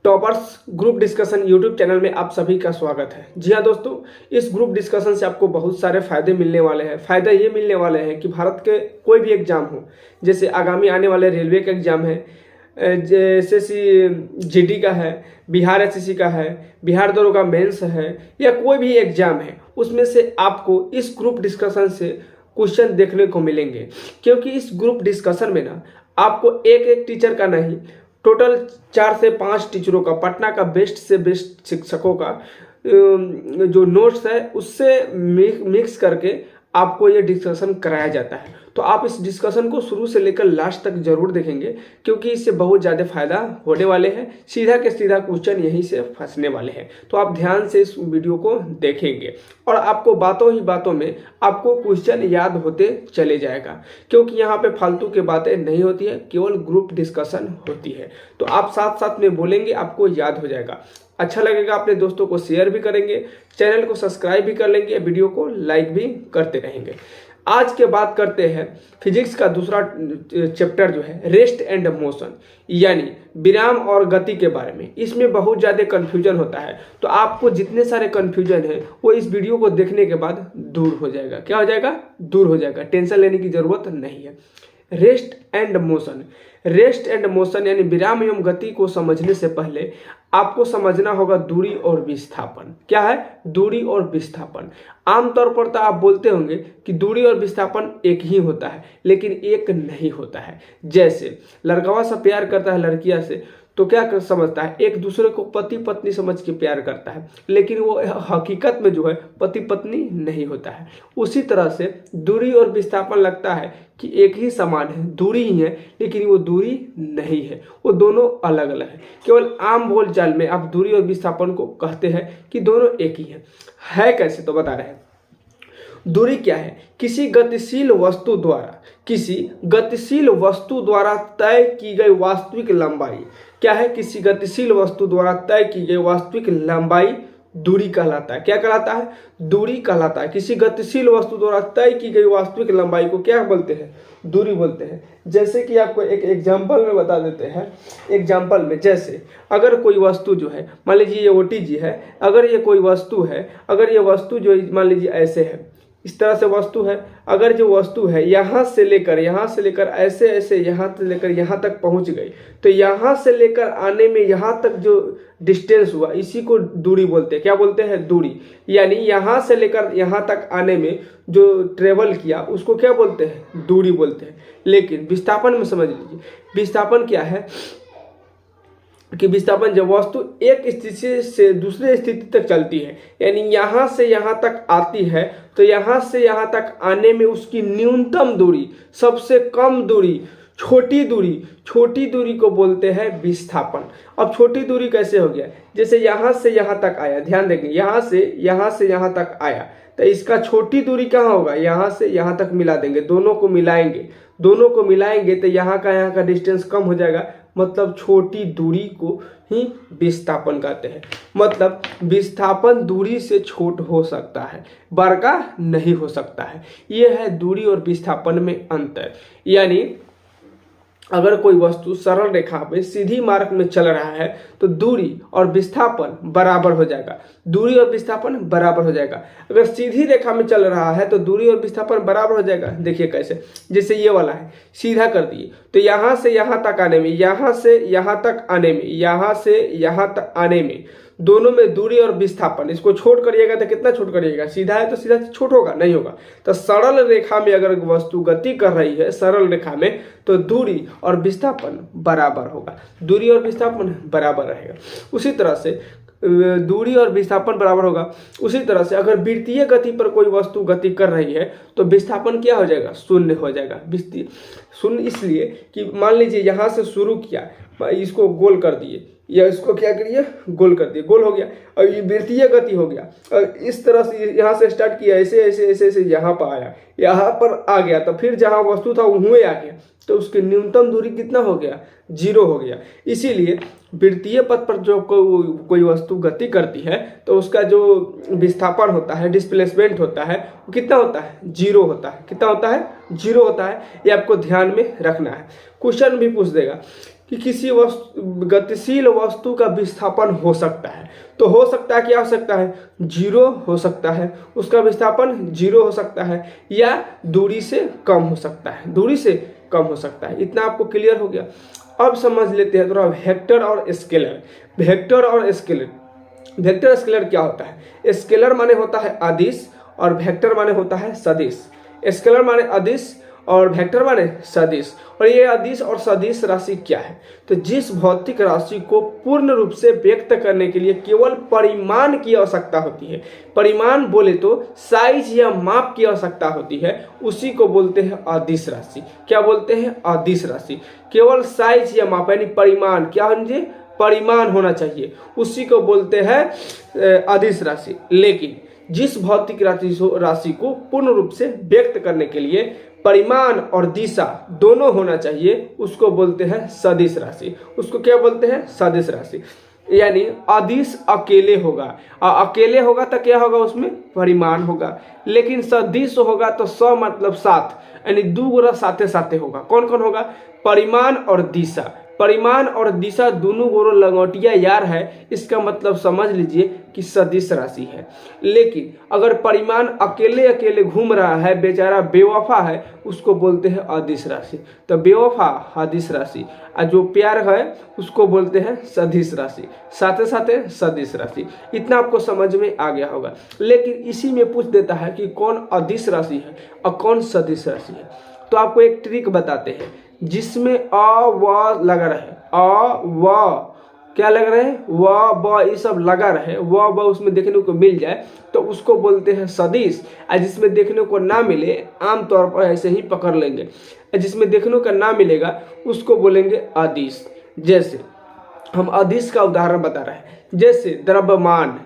Toppers group discussion YouTube channel में आप सभी का स्वागत है। जी हाँ दोस्तों, इस ग्रुप डिस्कशन से आपको बहुत सारे फायदे मिलने वाले हैं। फ़ायदा ये मिलने वाले हैं कि भारत के कोई भी एग्जाम हो, जैसे आगामी आने वाले रेलवे का एग्जाम है, जैसे जीडी का है, बिहार एसएससी का है, बिहार दरोगा मेंस है, या कोई भी एग्जाम है, उसमें से आपको इस ग्रुप डिस्कशन से क्वेश्चन देखने को मिलेंगे। क्योंकि इस ग्रुप डिस्कशन में ना आपको एक एक टीचर का नहीं, टोटल 4 से 5 टीचरों का, पटना का बेस्ट से बेस्ट शिक्षकों का जो नोट्स है उससे मिक्स करके आपको ये डिस्कशन कराया जाता है। तो आप इस डिस्कशन को शुरू से लेकर लास्ट तक जरूर देखेंगे, क्योंकि इससे बहुत ज़्यादा फायदा होने वाले हैं। सीधा के सीधा क्वेश्चन यहीं से फंसने वाले हैं। तो आप ध्यान से इस वीडियो को देखेंगे और आपको बातों ही बातों में आपको क्वेश्चन याद होते चले जाएगा, क्योंकि यहाँ पे फालतू की बातें नहीं होती है, केवल ग्रुप डिस्कशन होती है। तो आप साथ साथ में बोलेंगे, आपको याद हो जाएगा। अच्छा लगेगा, अपने दोस्तों को शेयर भी करेंगे, चैनल को सब्सक्राइब भी कर लेंगे, वीडियो को लाइक भी करते रहेंगे। आज के बात करते हैं फिजिक्स का दूसरा चैप्टर जो है रेस्ट एंड मोशन, यानी विराम और गति के बारे में। इसमें बहुत ज़्यादा कन्फ्यूजन होता है, तो आपको जितने सारे कन्फ्यूजन है वो इस वीडियो को देखने के बाद दूर हो जाएगा। क्या हो जाएगा? दूर हो जाएगा। टेंशन लेने की जरूरत नहीं है। Rest and motion, rest and motion यानी विराम एवं गति को समझने से पहले आपको समझना होगा दूरी और विस्थापन। क्या है? दूरी और विस्थापन। आमतौर पर तो आप बोलते होंगे कि दूरी और विस्थापन एक ही होता है, लेकिन एक नहीं होता है। जैसे लड़कवा से प्यार करता है लड़कियां से, तो क्या समझता है? एक दूसरे को पति पत्नी समझ के प्यार करता है, लेकिन वो हकीकत में जो है पति पत्नी नहीं होता है। उसी तरह से दूरी और विस्थापन लगता है कि एक ही समान है, दूरी ही है, लेकिन वो दूरी नहीं है, वो दोनों अलग अलग है। केवल आम बोलचाल में आप दूरी और विस्थापन को कहते हैं कि दोनों एक ही है कैसे? तो बता रहे हैं। दूरी क्या है? किसी गतिशील वस्तु द्वारा तय की गई वास्तविक लंबाई। क्या है? किसी गतिशील वस्तु द्वारा तय की गई वास्तविक लंबाई दूरी कहलाता है। क्या कहलाता है? दूरी कहलाता है। किसी गतिशील वस्तु द्वारा तय की गई वास्तविक लंबाई को क्या बोलते हैं? दूरी बोलते हैं। जैसे कि आपको एक एग्जांपल में बता देते हैं। एग्जांपल में जैसे अगर कोई वस्तु जो है, मान लीजिए ये OTG है, अगर ये कोई वस्तु है, अगर ये वस्तु जो मान लीजिए ऐसे है, इस तरह से वस्तु है, अगर जो वस्तु है यहाँ से लेकर ऐसे ऐसे यहाँ से लेकर यहाँ तक पहुँच गई, तो यहाँ से लेकर आने में यहाँ तक जो डिस्टेंस हुआ, इसी को दूरी बोलते हैं। क्या बोलते हैं? दूरी। यानी यहाँ से लेकर यहाँ तक आने में जो ट्रेवल किया उसको क्या बोलते हैं? दूरी बोलते हैं। लेकिन विस्थापन में समझ लीजिए, विस्थापन क्या है कि विस्थापन जब वस्तु एक स्थिति से दूसरे स्थिति तक चलती है, यानी यहाँ से यहाँ तक आती है, तो यहाँ से यहाँ तक आने में उसकी न्यूनतम दूरी, सबसे कम दूरी, छोटी दूरी को बोलते हैं विस्थापन। अब छोटी दूरी कैसे हो गया? जैसे यहाँ से यहाँ तक आया, ध्यान देंगे, यहाँ से यहाँ तक आया, तो इसका छोटी दूरी कहाँ होगा? यहाँ से यहाँ तक मिला देंगे, दोनों को मिलाएंगे तो यहाँ का डिस्टेंस कम हो जाएगा। मतलब छोटी दूरी को ही विस्थापन कहते हैं। मतलब विस्थापन दूरी से छोट हो सकता है, बड़का नहीं हो सकता है। यह है दूरी और विस्थापन में अंतर। यानी अगर कोई वस्तु सरल रेखा में सीधी मार्ग में चल रहा है तो दूरी और विस्थापन बराबर हो जाएगा। दूरी और विस्थापन बराबर हो जाएगा। अगर सीधी रेखा में चल रहा है तो दूरी और विस्थापन बराबर हो जाएगा। देखिए कैसे, जैसे ये वाला है, सीधा कर दिए तो यहाँ से यहाँ तक आने में, यहाँ से यहाँ तक आने में दोनों में दूरी और विस्थापन, इसको छोड़ करिएगा तो कितना छोड़ करिएगा? सीधा है तो सीधा छोट होगा, नहीं होगा। तो सरल रेखा में अगर वस्तु गति कर रही है सरल रेखा में, तो दूरी और विस्थापन बराबर होगा, दूरी और विस्थापन बराबर रहेगा। उसी तरह से दूरी और विस्थापन बराबर होगा। उसी तरह से अगर वृत्तीय गति पर कोई वस्तु गति कर रही है तो विस्थापन क्या हो जाएगा? शून्य हो जाएगा। शून्य इसलिए कि मान लीजिए यहाँ से शुरू किया, इसको गोल कर दिए, या इसको क्या करिए? गोल कर दिए, गोल हो गया। और ये वृत्तीय गति हो गया। और इस तरह से यहाँ से स्टार्ट किया, ऐसे यहाँ पर आया, यहाँ पर आ गया, तो फिर जहाँ वस्तु था वहीं आ गया, तो उसकी न्यूनतम दूरी कितना हो गया? 0 हो गया। इसीलिए वृत्तीय पथ पर जो कोई वस्तु गति करती है तो उसका जो विस्थापन होता है, डिस्प्लेसमेंट होता है, वो कितना होता है? 0 होता है। कितना होता है? 0 होता है। ये आपको ध्यान में रखना है। क्वेश्चन भी पूछ देगा कि किसी गतिशील वस्तु का विस्थापन हो सकता है। तो हो सकता है, क्या हो सकता है, 0 हो सकता है, उसका विस्थापन 0 हो सकता है, या दूरी से कम हो सकता है, दूरी से कम हो सकता है। इतना आपको क्लियर हो गया। अब समझ लेते हैं थोड़ा वेक्टर और स्केलर। वेक्टर और स्केलर, वेक्टर स्केलर क्या होता है? स्केलर माने होता है अदिश और वेक्टर माने होता है सदिश। स्केलर माने अदिश और वेक्टर माने सदिश। और ये अदिश और सदिश राशि क्या है? तो जिस भौतिक राशि को पूर्ण रूप से व्यक्त करने के लिए केवल परिमाण की आवश्यकता होती है, परिमाण बोले तो साइज या माप की आवश्यकता होती है, उसी को बोलते हैं अदिश राशि। क्या बोलते हैं? अदिश राशि। केवल साइज या माप यानी परिमाण, क्या होना, परिमाण होना चाहिए, उसी को बोलते हैं अदिश राशि। लेकिन जिस भौतिक राशि को पूर्ण रूप से व्यक्त करने के लिए परिमाण और दिशा दोनों होना चाहिए, उसको बोलते हैं सदिश राशि। उसको क्या बोलते हैं? सदिश राशि। यानी अदिश अकेले होगा, अकेले होगा तो क्या होगा, उसमें परिमाण होगा। लेकिन सदिश होगा तो स मतलब साथ, यानी 2 गोरा साथे साथे होगा। कौन कौन होगा? परिमाण और दिशा। परिमाण और दिशा दोनों गोरो लंगोटिया यार है, इसका मतलब समझ लीजिए कि सदिश राशि है। लेकिन अगर परिमाण अकेले अकेले घूम रहा है, बेचारा बेवफा है, उसको बोलते हैं अदिश राशि। तो बेवफा अदिश राशि, और जो प्यार है उसको बोलते हैं सदिश राशि। साथे साथे सदिश राशि। इतना आपको समझ में आ गया होगा। लेकिन इसी में पूछ देता है कि कौन अदिश राशि है और कौन सदिश राशि है। तो आपको एक ट्रिक बताते हैं जिसमें अ व लगा रहे, अ व क्या लग रहे हैं, व ब ये सब लगा रहे, व ब उसमें देखने को मिल जाए तो उसको बोलते हैं सदिश। और जिसमें देखने को ना मिले, आमतौर पर ऐसे ही पकड़ लेंगे, जिसमें देखने का ना मिलेगा उसको बोलेंगे अदिश। जैसे हम अदिश का उदाहरण बता रहे हैं, जैसे द्रव्यमान,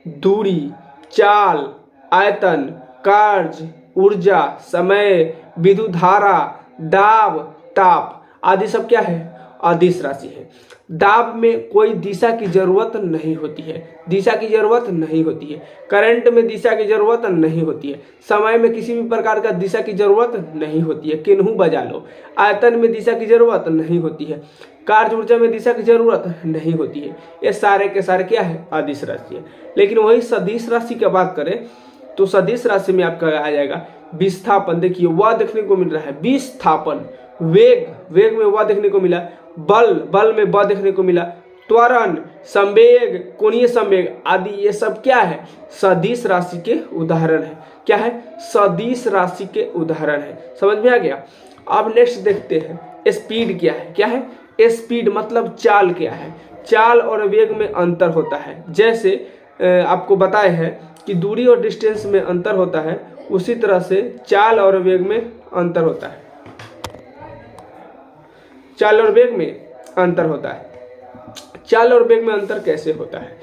दूरी, चाल, आयतन, कार्य, ऊर्जा, समय, विद्युत धारा, दाब, ताप आदि सब क्या है? अदिश राशि है। दाब में कोई दिशा की जरूरत नहीं होती है, दिशा की जरूरत नहीं होती है। करंट में दिशा की जरूरत नहीं होती है। समय में किसी भी प्रकार का दिशा की जरूरत नहीं होती है, किन्हू बजा लो। आयतन में दिशा की जरूरत नहीं होती है। कार्य ऊर्जा में दिशा की जरूरत नहीं होती है। ये सारे के सारे क्या है? अदिश राशि है। लेकिन वही सदिश राशि की बात करें तो सदिश राशि में आपका आ जाएगा विस्थापन। देखिए वह देखने को मिल रहा है, विस्थापन। वेग, वेग में वह देखने को मिला। बल, बल में ब देखने को मिला। त्वरण, संवेग, कोणीय संवेग आदि ये सब क्या है? सदिश राशि के उदाहरण है। क्या है? सदिश राशि के उदाहरण है। समझ में आ गया? अब नेक्स्ट देखते हैं स्पीड क्या है। क्या है स्पीड? मतलब चाल क्या है? चाल और वेग में अंतर होता है। जैसे आपको बताए हैं कि दूरी और डिस्टेंस में अंतर होता है, उसी तरह से चाल और वेग में अंतर होता है। चाल और वेग में अंतर होता है। चाल और वेग में अंतर कैसे होता है?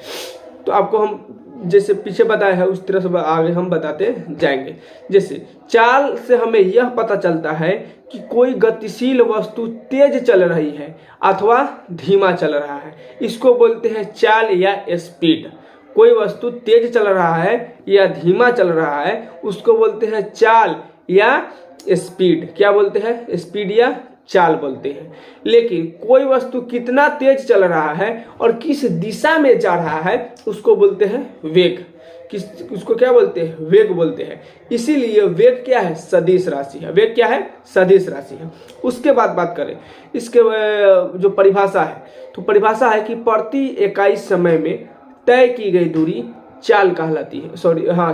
तो आपको हम जैसे पीछे बताया है उस तरह से आगे हम बताते जाएंगे। जैसे चाल से हमें यह पता चलता है कि कोई गतिशील वस्तु तेज चल रही है अथवा धीमा चल रहा है, इसको बोलते हैं चाल या स्पीड। कोई वस्तु तेज चल रहा है या धीमा चल रहा है, उसको बोलते हैं चाल या स्पीड। क्या बोलते हैं? स्पीड या चाल बोलते हैं। लेकिन कोई वस्तु कितना तेज चल रहा है और किस दिशा में जा रहा है, उसको बोलते हैं वेग। उसको क्या बोलते हैं? वेग बोलते हैं। इसीलिए वेग क्या है? सदिश राशि है। वेग क्या है? सदिश राशि है। उसके बाद बात करें इसके जो परिभाषा है, तो परिभाषा है कि प्रति इकाई समय में तय की गई दूरी चाल कहलाती है।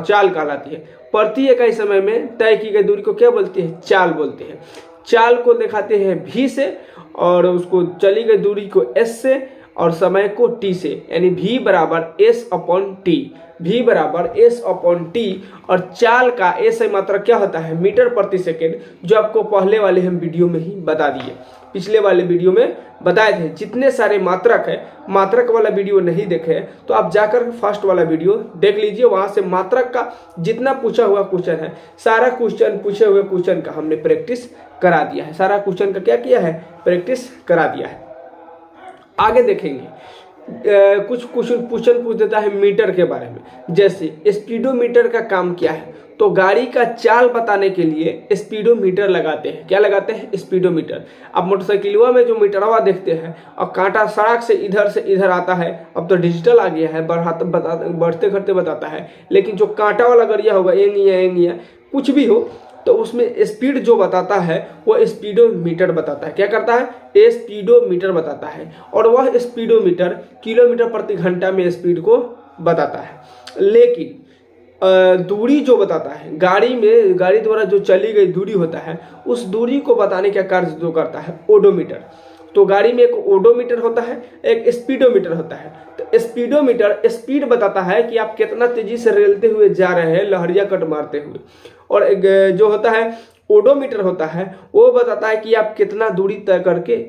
चाल कहलाती है। प्रति इकाई समय में तय की गई दूरी को क्या बोलते हैं? चाल बोलते हैं। चाल को दिखाते हैं v से, और उसको चली गई दूरी को s से, और समय को t से, यानी v बराबर s/t, v बराबर s/t। और चाल का s मात्रा क्या होता है? मीटर प्रति सेकेंड, जो आपको पहले वाले हम वीडियो में ही बता दिए, पिछले वाले वीडियो में बताए थे। जितने सारे मात्रक है, मात्रक वाला वीडियो नहीं देखे तो आप जाकर फर्स्ट वाला वीडियो देख लीजिए। वहां से मात्रक का जितना पूछा हुआ क्वेश्चन है, सारा क्वेश्चन पूछे हुए क्वेश्चन का हमने प्रैक्टिस करा दिया है। सारा क्वेश्चन का क्या किया है? प्रैक्टिस करा दिया है। आगे देखेंगे कुछ क्वेश्चन पूछ देता है मीटर के बारे में, जैसे स्पीडोमीटर का काम क्या है। तो गाड़ी का चाल बताने के लिए स्पीडोमीटर लगाते हैं। क्या लगाते हैं? स्पीडोमीटर। अब मोटरसाइकिलवा में जो मीटरवा देखते हैं और कांटा सड़क से इधर आता है, अब तो डिजिटल आ गया है, बढ़ते घटते बताता है। लेकिन जो कांटा वाला गाड़िया होगा, एंगिया कुछ भी हो, तो उसमें स्पीड जो बताता है वो स्पीडोमीटर बताता है। क्या करता है? स्पीडोमीटर बताता है। और वह स्पीडोमीटर किलोमीटर प्रति घंटा में स्पीड को बताता है। लेकिन दूरी जो बताता है, गाड़ी द्वारा जो चली गई दूरी होता है, उस दूरी को बताने का कार्य जो करता है ओडोमीटर। तो गाड़ी में एक ओडोमीटर होता है, एक स्पीडोमीटर होता है। तो स्पीडोमीटर स्पीड बताता है कि आप कितना तेजी से रेलते हुए जा रहे हैं, लहरिया कट मारते हुए। और एक जो होता है ओडोमीटर होता है, वो बताता है कि आप कितना दूरी तय करके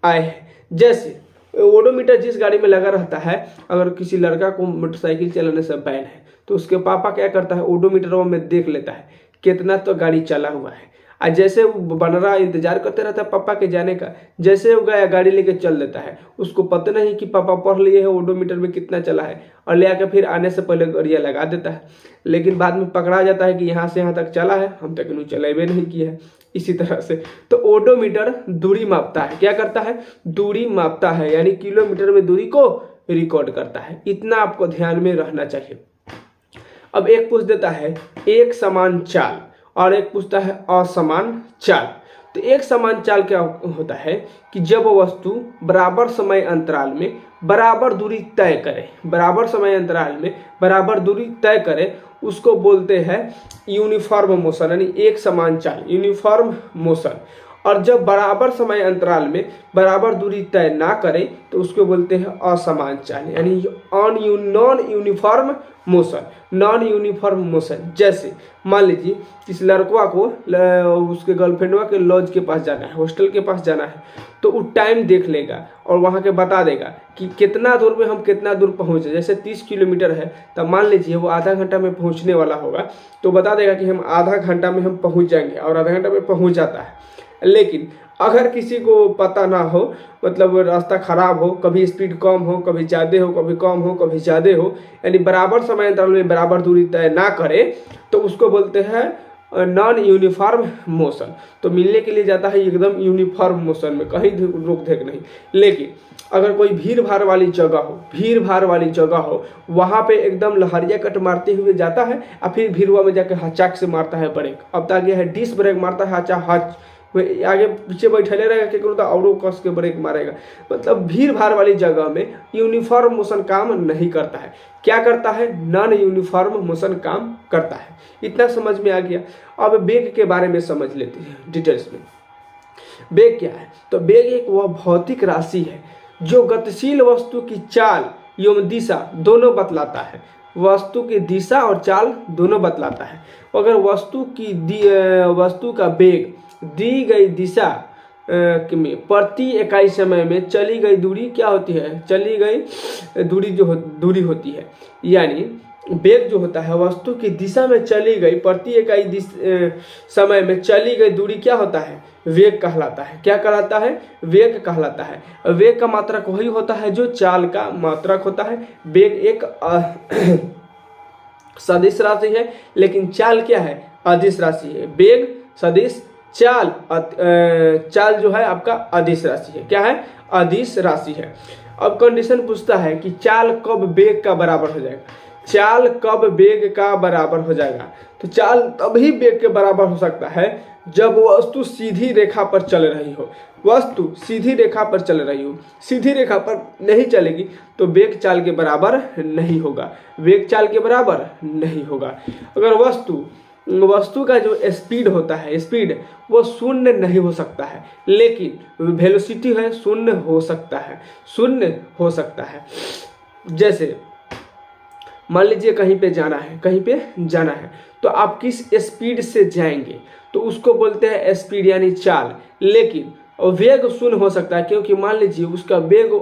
आए हैं, जैसे ओडोमीटर जिस गाड़ी में लगा रहता है, अगर किसी लड़का को मोटरसाइकिल चलाने से बैन है तो उसके पापा क्या करता है, ओडोमीटर में देख लेता है कितना तो गाड़ी चला हुआ है। और जैसे वो बनरा इंतजार करते रहता है पापा के जाने का, जैसे वो गया गाड़ी लेके चल देता है। उसको पता नहीं कि पापा पढ़ लिए है ओडोमीटर में कितना चला है, और ले आकर फिर आने से पहले गाड़िया लगा देता है। लेकिन बाद में पकड़ा जाता है कि यहाँ से यहाँ तक चला है, हम तक इन्हों चलेबे नहीं किया है। इसी तरह से तो ओडोमीटर दूरी मापता है। क्या करता है? दूरी मापता है, यानी किलोमीटर में दूरी को रिकॉर्ड करता है। इतना आपको ध्यान में रहना चाहिए। अब एक पूछ देता है एक समान चाल, और एक पूछता है असमान चाल। तो एक समान चाल क्या होता है कि जब वस्तु बराबर समय अंतराल में बराबर दूरी तय करे, उसको बोलते हैं यूनिफॉर्म मोशन, यानी एक समान चाल, यूनिफॉर्म मोशन। और जब बराबर समय अंतराल में बराबर दूरी तय ना करे तो उसको बोलते हैं असमान चाल, यानी नॉन यूनिफॉर्म मोशन। जैसे मान लीजिए किस लड़का को उसके गर्लफ्रेंडवा के लॉज के पास जाना है, हॉस्टल के पास जाना है, तो वो टाइम देख लेगा और वहाँ के बता देगा कि कितना दूर में हम कितना दूर पहुँचे। जैसे 30 किलोमीटर है, तब मान लीजिए वो आधा घंटा में पहुँचने वाला होगा, तो बता देगा कि हम आधा घंटा में हम पहुँच जाएंगे, और आधा घंटा में पहुँच जाता है। लेकिन अगर किसी को पता ना हो, मतलब रास्ता खराब हो, कभी स्पीड कम हो, कभी ज़्यादा हो, कभी कम हो, कभी ज़्यादा हो, यानी बराबर समय अंतराल में बराबर दूरी तय ना करे, तो उसको बोलते हैं नॉन यूनिफॉर्म मोशन। तो मिलने के लिए जाता है एकदम यूनिफॉर्म मोशन में, कहीं रुक धेक नहीं। लेकिन अगर कोई भीड़ भाड़ वाली जगह हो, वहाँ पे एकदम लहरिया कट मारते हुए जाता है, और फिर भीड़वा में जाकर हचाक से मारता है ब्रेक। अब तक यह है डिस्क ब्रेक मारता है, हच आगे पीछे बैठले रहेगा, केकरो तो औरों कस के ब्रेक मारेगा। मतलब भीड़ भाड़ वाली जगह में यूनिफॉर्म मोशन काम नहीं करता है। क्या करता है? नॉन यूनिफॉर्म मोशन काम करता है। इतना समझ में आ गया। अब वेग के बारे में समझ लेते हैं डिटेल्स में। वेग क्या है? तो वेग एक वह भौतिक राशि है जो गतिशील वस्तु की चाल एवं दिशा दोनों बतलाता है। वस्तु की दिशा और चाल दोनों बतलाता है। अगर वस्तु का वेग दी गई दिशा में प्रति इकाई समय में चली गई दूरी क्या होती है? चली गई दूरी होती है। यानी वेग जो होता है वस्तु की दिशा में चली गई प्रति इकाई समय में चली गई दूरी क्या होता है? वेग कहलाता है। क्या कहलाता है? वेग कहलाता है। वेग का मात्रक वही होता है जो चाल का मात्रक होता है। वेग एक सदिश राशि है, लेकिन चाल क्या है? अदिश राशि है। वेग सदिश, चाल जो है आपका अदिश राशि है। क्या है? अदिश राशि है। अब कंडीशन पूछता है कि चाल कब वेग का बराबर हो जाएगा? चाल कब वेग का बराबर हो जाएगा? तो चाल तभी वेग के बराबर हो सकता है जब वस्तु सीधी रेखा पर चल रही हो। सीधी रेखा पर नहीं चलेगी तो वेग चाल के बराबर नहीं होगा। अगर वस्तु का जो स्पीड होता है, वो शून्य नहीं हो सकता है, लेकिन वेलोसिटी है शून्य हो सकता है। जैसे मान लीजिए कहीं पे जाना है, तो आप किस स्पीड से जाएंगे तो उसको बोलते हैं स्पीड यानी चाल। लेकिन वेग शून्य हो सकता है, क्योंकि मान लीजिए उसका वेग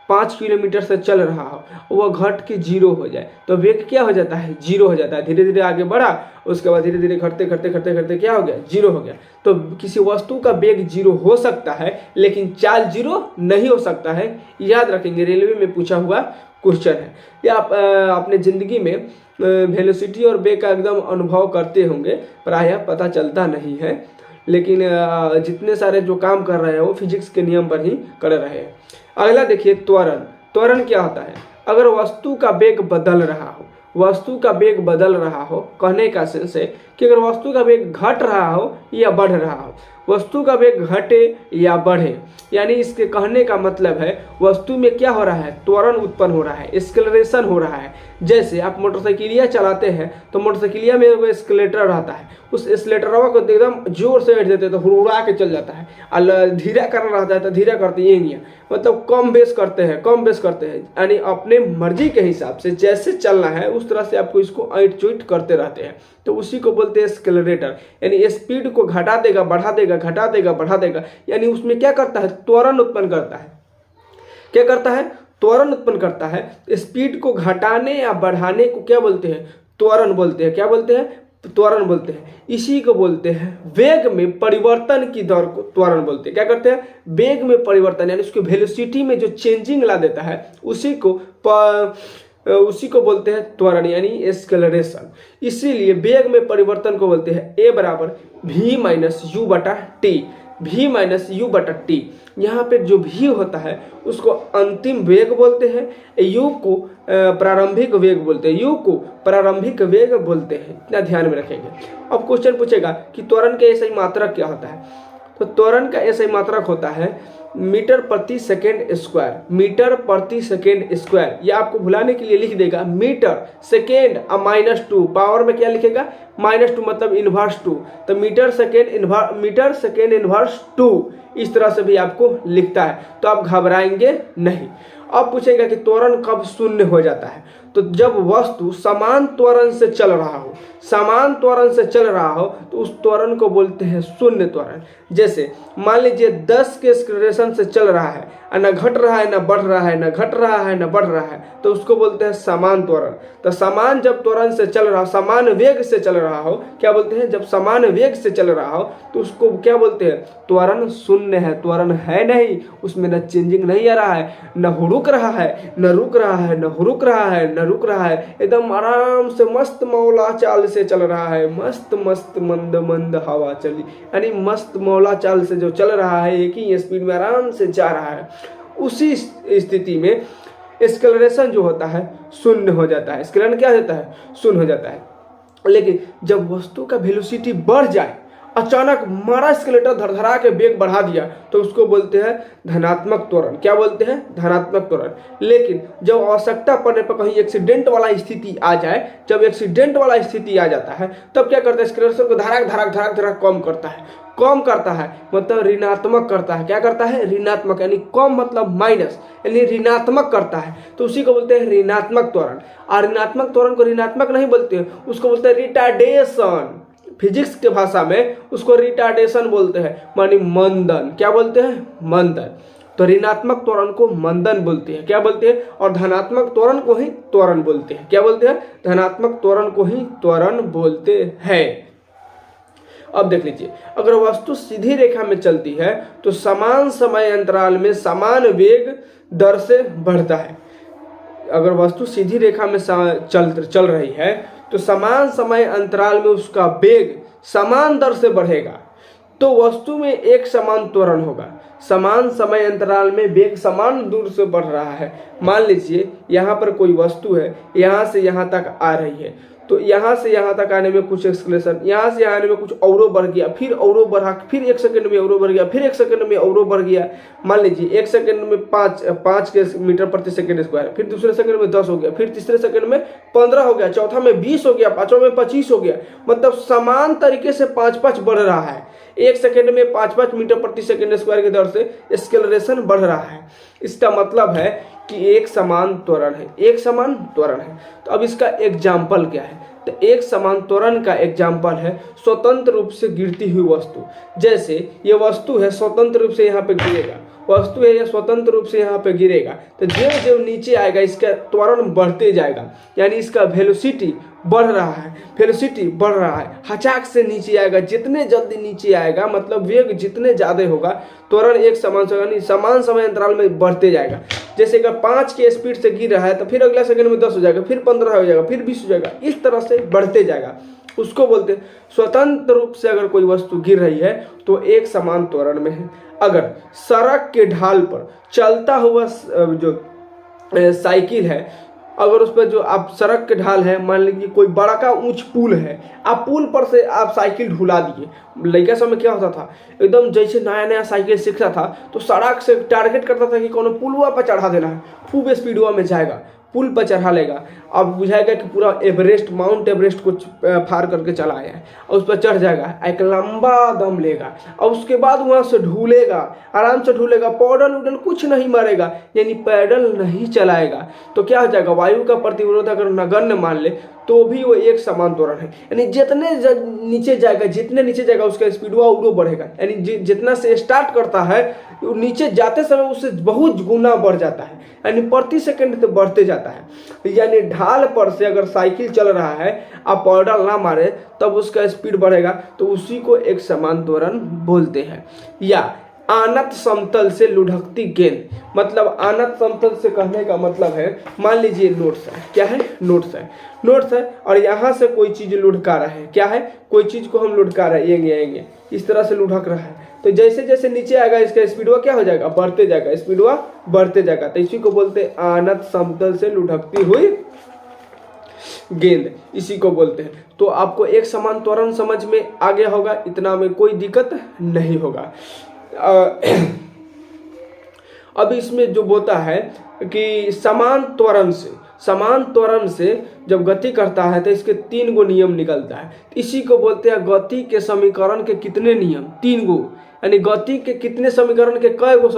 5 किलोमीटर से चल रहा हो, वह घट के 0 हो जाए तो वेग क्या हो जाता है, 0 हो जाता है। धीरे धीरे आगे बढ़ा, उसके बाद धीरे धीरे घटते घटते घटते घटते क्या हो गया, 0 हो गया। तो किसी वस्तु का वेग 0 हो सकता है लेकिन चाल 0 नहीं हो सकता है। याद रखेंगे, रेलवे में पूछा हुआ क्वेश्चन है। या आप अपने ज़िंदगी में वेलोसिटी और वेग का एकदम अनुभव करते होंगे, प्रायः पता चलता नहीं है, लेकिन जितने सारे जो काम कर रहे हैं वो फिजिक्स के नियम पर ही कर रहे हैं। अगला देखिए त्वरण। त्वरण क्या होता है, अगर वस्तु का वेग बदल रहा हो, वस्तु का वेग बदल रहा हो, कहने का सेंस है कि अगर वस्तु का वेग घट रहा हो या बढ़ रहा हो, वस्तु का वेग घटे या बढ़े, यानी इसके कहने का मतलब है वस्तु में क्या हो रहा है, त्वरण उत्पन्न हो रहा है, एक्सेलरेशन हो रहा है। जैसे आप मोटरसाइकिलिया चलाते हैं तो मोटरसाइकिलिया में वो एक्सीलरेटर रहता है, उस एक्सीलरेटरवा को एकदम जोर से हिट देते हैं तो हुड़हुड़ा के चल जाता है, और धीरा करना रहता है तो धीरा करते ये नहीं है, मतलब कम बेस करते हैं, कम बेस करते हैं, यानी अपने मर्जी के हिसाब से जैसे चलना है उस तरह से आपको इसको ऐंठ चुइट करते रहते हैं, तो उसी को बोलते हैं एक्सीलरेटर। यानी स्पीड को घटा देगा, बढ़ा देगा, घटा देगा, बढ़ा देगा, यानी उसमें क्या करता है, त्वरण उत्पन्न करता है। क्या करता है, त्वरण उत्पन्न करता है। स्पीड को घटाने या बढ़ाने को क्या बोलते हैं, त्वरण बोलते हैं। क्या बोलते हैं, त्वरण बोलते हैं। इसी को बोलते हैं वेग में परिवर्तन की दर को त्वरण बोलते हैं। क्या करते हैं, वेग में परिवर्तन, यानी उसकी वेलोसिटी में जो चेंजिंग ला देता है उसी को बोलते हैं त्वरण, यानी एक्सेलरेशन। इसीलिए वेग में परिवर्तन को बोलते हैं ए बराबर v माइनस यू बटा टी, v माइनस यू बटा टी। यहाँ पे जो v होता है उसको अंतिम वेग बोलते हैं, u को प्रारंभिक वेग बोलते हैं, u को प्रारंभिक वेग बोलते हैं। इतना ध्यान में रखेंगे। अब क्वेश्चन पूछेगा कि त्वरण का ऐसा ही मात्रक क्या होता है, तो त्वरण का ऐसा ही मात्रक होता है मीटर प्रति सेकेंड स्क्वायर, मीटर प्रति सेकेंड स्क्वायर। या आपको भुलाने के लिए लिख देगा मीटर सेकेंड -2, पावर में क्या लिखेगा -2, मतलब इनवर्स 2, तो मीटर सेकेंड इनवर्स 2, इस तरह से भी आपको लिखता है, तो आप घबराएंगे नहीं। अब पूछेगा कि त्वरण कब शून्य हो जाता है, तो जब वस्तु समान त्वरण से चल रहा हो, समान त्वरण से चल रहा हो तो उस त्वरण को बोलते हैं शून्य त्वरण। जैसे मान लीजिए 10 के एक्सेलरेशन से चल रहा है, न घट रहा है, न बढ़ रहा है, न घट रहा है, न बढ़ रहा है, तो उसको बोलते हैं समान त्वरण। तो समान जब त्वरण से चल रहा, समान वेग से चल रहा हो, क्या बोलते हैं, जब समान वेग से चल रहा हो तो उसको क्या बोलते हैं, त्वरण शून्य है, त्वरण है नहीं, उसमें न चेंजिंग नहीं आ रहा है, न हुड़ुक रहा है, न रुक रहा है, न हुड़ुक रहा है, न रुक रहा है, एकदम आराम से मस्त मौला चाल से चल रहा है, मस्त मस्त मंद मंद हवा चली, यानी मस्त मौला चाल से जो चल रहा है, एक ही स्पीड में आराम से जा रहा है। उसी स्थिति में एक्सेलरेशन जो होता है शून्य हो जाता है। एक्सेलरेशन क्या होता है, शून्य हो जाता है। लेकिन जब वस्तु का वेलोसिटी बढ़ जाए, अचानक मारा एस्केलेटर धड़धड़ा के वेग बढ़ा दिया, तो उसको बोलते हैं धनात्मक त्वरण। क्या बोलते हैं, धनात्मक त्वरण। लेकिन जब आवश्यकता पड़ने पर कहीं एक्सीडेंट वाला स्थिति आ जाए, जब एक्सीडेंट वाला स्थिति आ जाता है, तब क्या करता है, एक्सेलरेशन को धड़ाक धड़ाक धड़ाक धड़ाक कम करता है, कम करता है, मतलब ऋणात्मक करता है। क्या करता है, ऋणात्मक, यानी कम मतलब माइनस, यानी ऋणात्मक करता है, तो उसी को बोलते हैं ऋणात्मक त्वरण। और ऋणात्मक त्वरण को ऋणात्मक नहीं बोलते हैं, उसको बोलते हैं रिटार्डेशन। फिजिक्स के भाषा में उसको रिटार्डेशन बोलते हैं, मानी मंदन। क्या बोलते हैं, मंदन। तो ऋणात्मक त्वरण को मंदन बोलते हैं। क्या बोलते हैं, और धनात्मक त्वरण को ही त्वरण बोलते हैं। क्या बोलते हैं, धनात्मक त्वरण को ही त्वरण बोलते हैं। अब देख लीजिए, अगर वस्तु सीधी रेखा में चलती है तो समान समय अंतराल में समान वेग दर से बढ़ता है। अगर वस्तु सीधी रेखा में चल रही है तो समान समय अंतराल में उसका वेग समान दर से बढ़ेगा, तो वस्तु में एक समान त्वरण होगा। समान समय अंतराल में वेग समान दूर से बढ़ रहा है। मान लीजिए यहाँ पर कोई वस्तु है, यहाँ से यहाँ तक आ रही है, तो यहाँ से यहाँ तक आने में कुछ एक्सेलरेशन, यहाँ से आने में कुछ औरो बढ़ गया, फिर औरो बढ़ा, फिर 1 सेकंड में औरो बढ़ गया, फिर 1 सेकंड में औरो बढ़ गया। मान लीजिए 1 सेकंड में 5 के मीटर प्रति सेकंड स्क्वायर, फिर दूसरे सेकंड में 10 हो गया, फिर तीसरे सेकंड में 15 हो गया, चौथा में 20 हो गया, पांचवा में 25 हो गया। मतलब समान तरीके से 5-5 बढ़ रहा है। 1 सेकंड में 5-5 मीटर प्रति सेकंड स्क्वायर की दर से एक्सेलरेशन बढ़ रहा है। इसका मतलब है कि एक समान त्वरण है, एक समान त्वरण है। तो अब इसका एग्जाम्पल क्या है, तो एक समान त्वरण का एग्जाम्पल है स्वतंत्र रूप से गिरती हुई वस्तु। जैसे ये वस्तु है, स्वतंत्र रूप से यहाँ पे गिरेगा, वस्तु है यह स्वतंत्र रूप से यहाँ पे गिरेगा, तो जो जो नीचे आएगा इसका त्वरण बढ़ते जाएगा, यानी इसका वेलोसिटी बढ़ रहा है, वेलोसिटी बढ़ रहा है, हचाक से नीचे आएगा। जितने जल्दी नीचे आएगा मतलब वेग जितने ज़्यादा होगा त्वरण एक समान समय अंतराल में बढ़ते जाएगा। जैसे अगर 5 के स्पीड से गिर रहा है तो फिर अगला सेकंड में 10 हो जाएगा, फिर 15 हो जाएगा, फिर 20 हो जाएगा, इस तरह से बढ़ते जाएगा। उसको बोलते हैं स्वतंत्र रूप से अगर कोई वस्तु गिर रही है तो एक समान त्वरण में है। अगर सड़क के ढाल पर चलता हुआ जो साइकिल है, अगर उस पर जो आप सड़क के ढाल है, मान लीजिए कोई बड़ा का ऊंच पुल है, आप पुल पर से आप साइकिल ढुला दिए। लड़का समय क्या होता था, एकदम जैसे नया नया साइकिल सीखता था तो सड़क से टारगेट करता था कि कौन पुलवा पर चढ़ा देना है, खूब स्पीडवा में जाएगा, पुल पर चढ़ा लेगा। अब बुझाएगा कि पूरा एवरेस्ट, माउंट एवरेस्ट को फार करके चला आया है और उस पर चढ़ जाएगा, एक लंबा दम लेगा और उसके बाद वहाँ से ढूलेगा, आराम से ढूलेगा, पैडल उडल कुछ नहीं मारेगा, यानी पैडल नहीं चलाएगा। तो क्या हो जाएगा, वायु का प्रतिरोध अगर नगण्य मान ले तो भी वो एक समान त्वरण है। यानी जितने नीचे जाएगा उसका स्पीड उड़ो बढ़ेगा, यानी जितना से स्टार्ट करता है नीचे जाते समय उससे बहुत गुना बढ़ जाता है, यानी प्रति सेकंड तो बढ़ते जाता है। यानी ढाल पर से अगर साइकिल चल रहा है, आप पैडल ना मारे तब उसका स्पीड बढ़ेगा, तो उसी को एक समान त्वरण बोलते हैं। या आनत समतल से लुढ़कती गेंद, मतलब आनत समतल से कहने का मतलब है, मान लीजिए नोट्स है, क्या है, नोट्स है और यहाँ से कोई चीज लुढ़का रहा है, क्या है, कोई चीज को हम लुढ़का रहे हैं, ये इस तरह से लुढ़क रहा है। तो जैसे जैसे नीचे आएगा इसका स्पीडवा क्या हो जाएगा, बढ़ते जाएगा, स्पीडवा बढ़ते जाएगा। तो इसी को बोलते हैं आनत समतल से लुढ़कती हुई गेंद, इसी को बोलते हैं। तो आपको एक समान त्वरण समझ में आ गया होगा, इतना में कोई दिक्कत नहीं होगा। अब इसमें जो बोलता है कि समान त्वरण से जब गति करता है तो इसके 3 गो नियम निकलता है। इसी को बोलते हैं गति के समीकरण के कितने नियम, 3 गो, यानी गति के कितने समीकरण के कई गो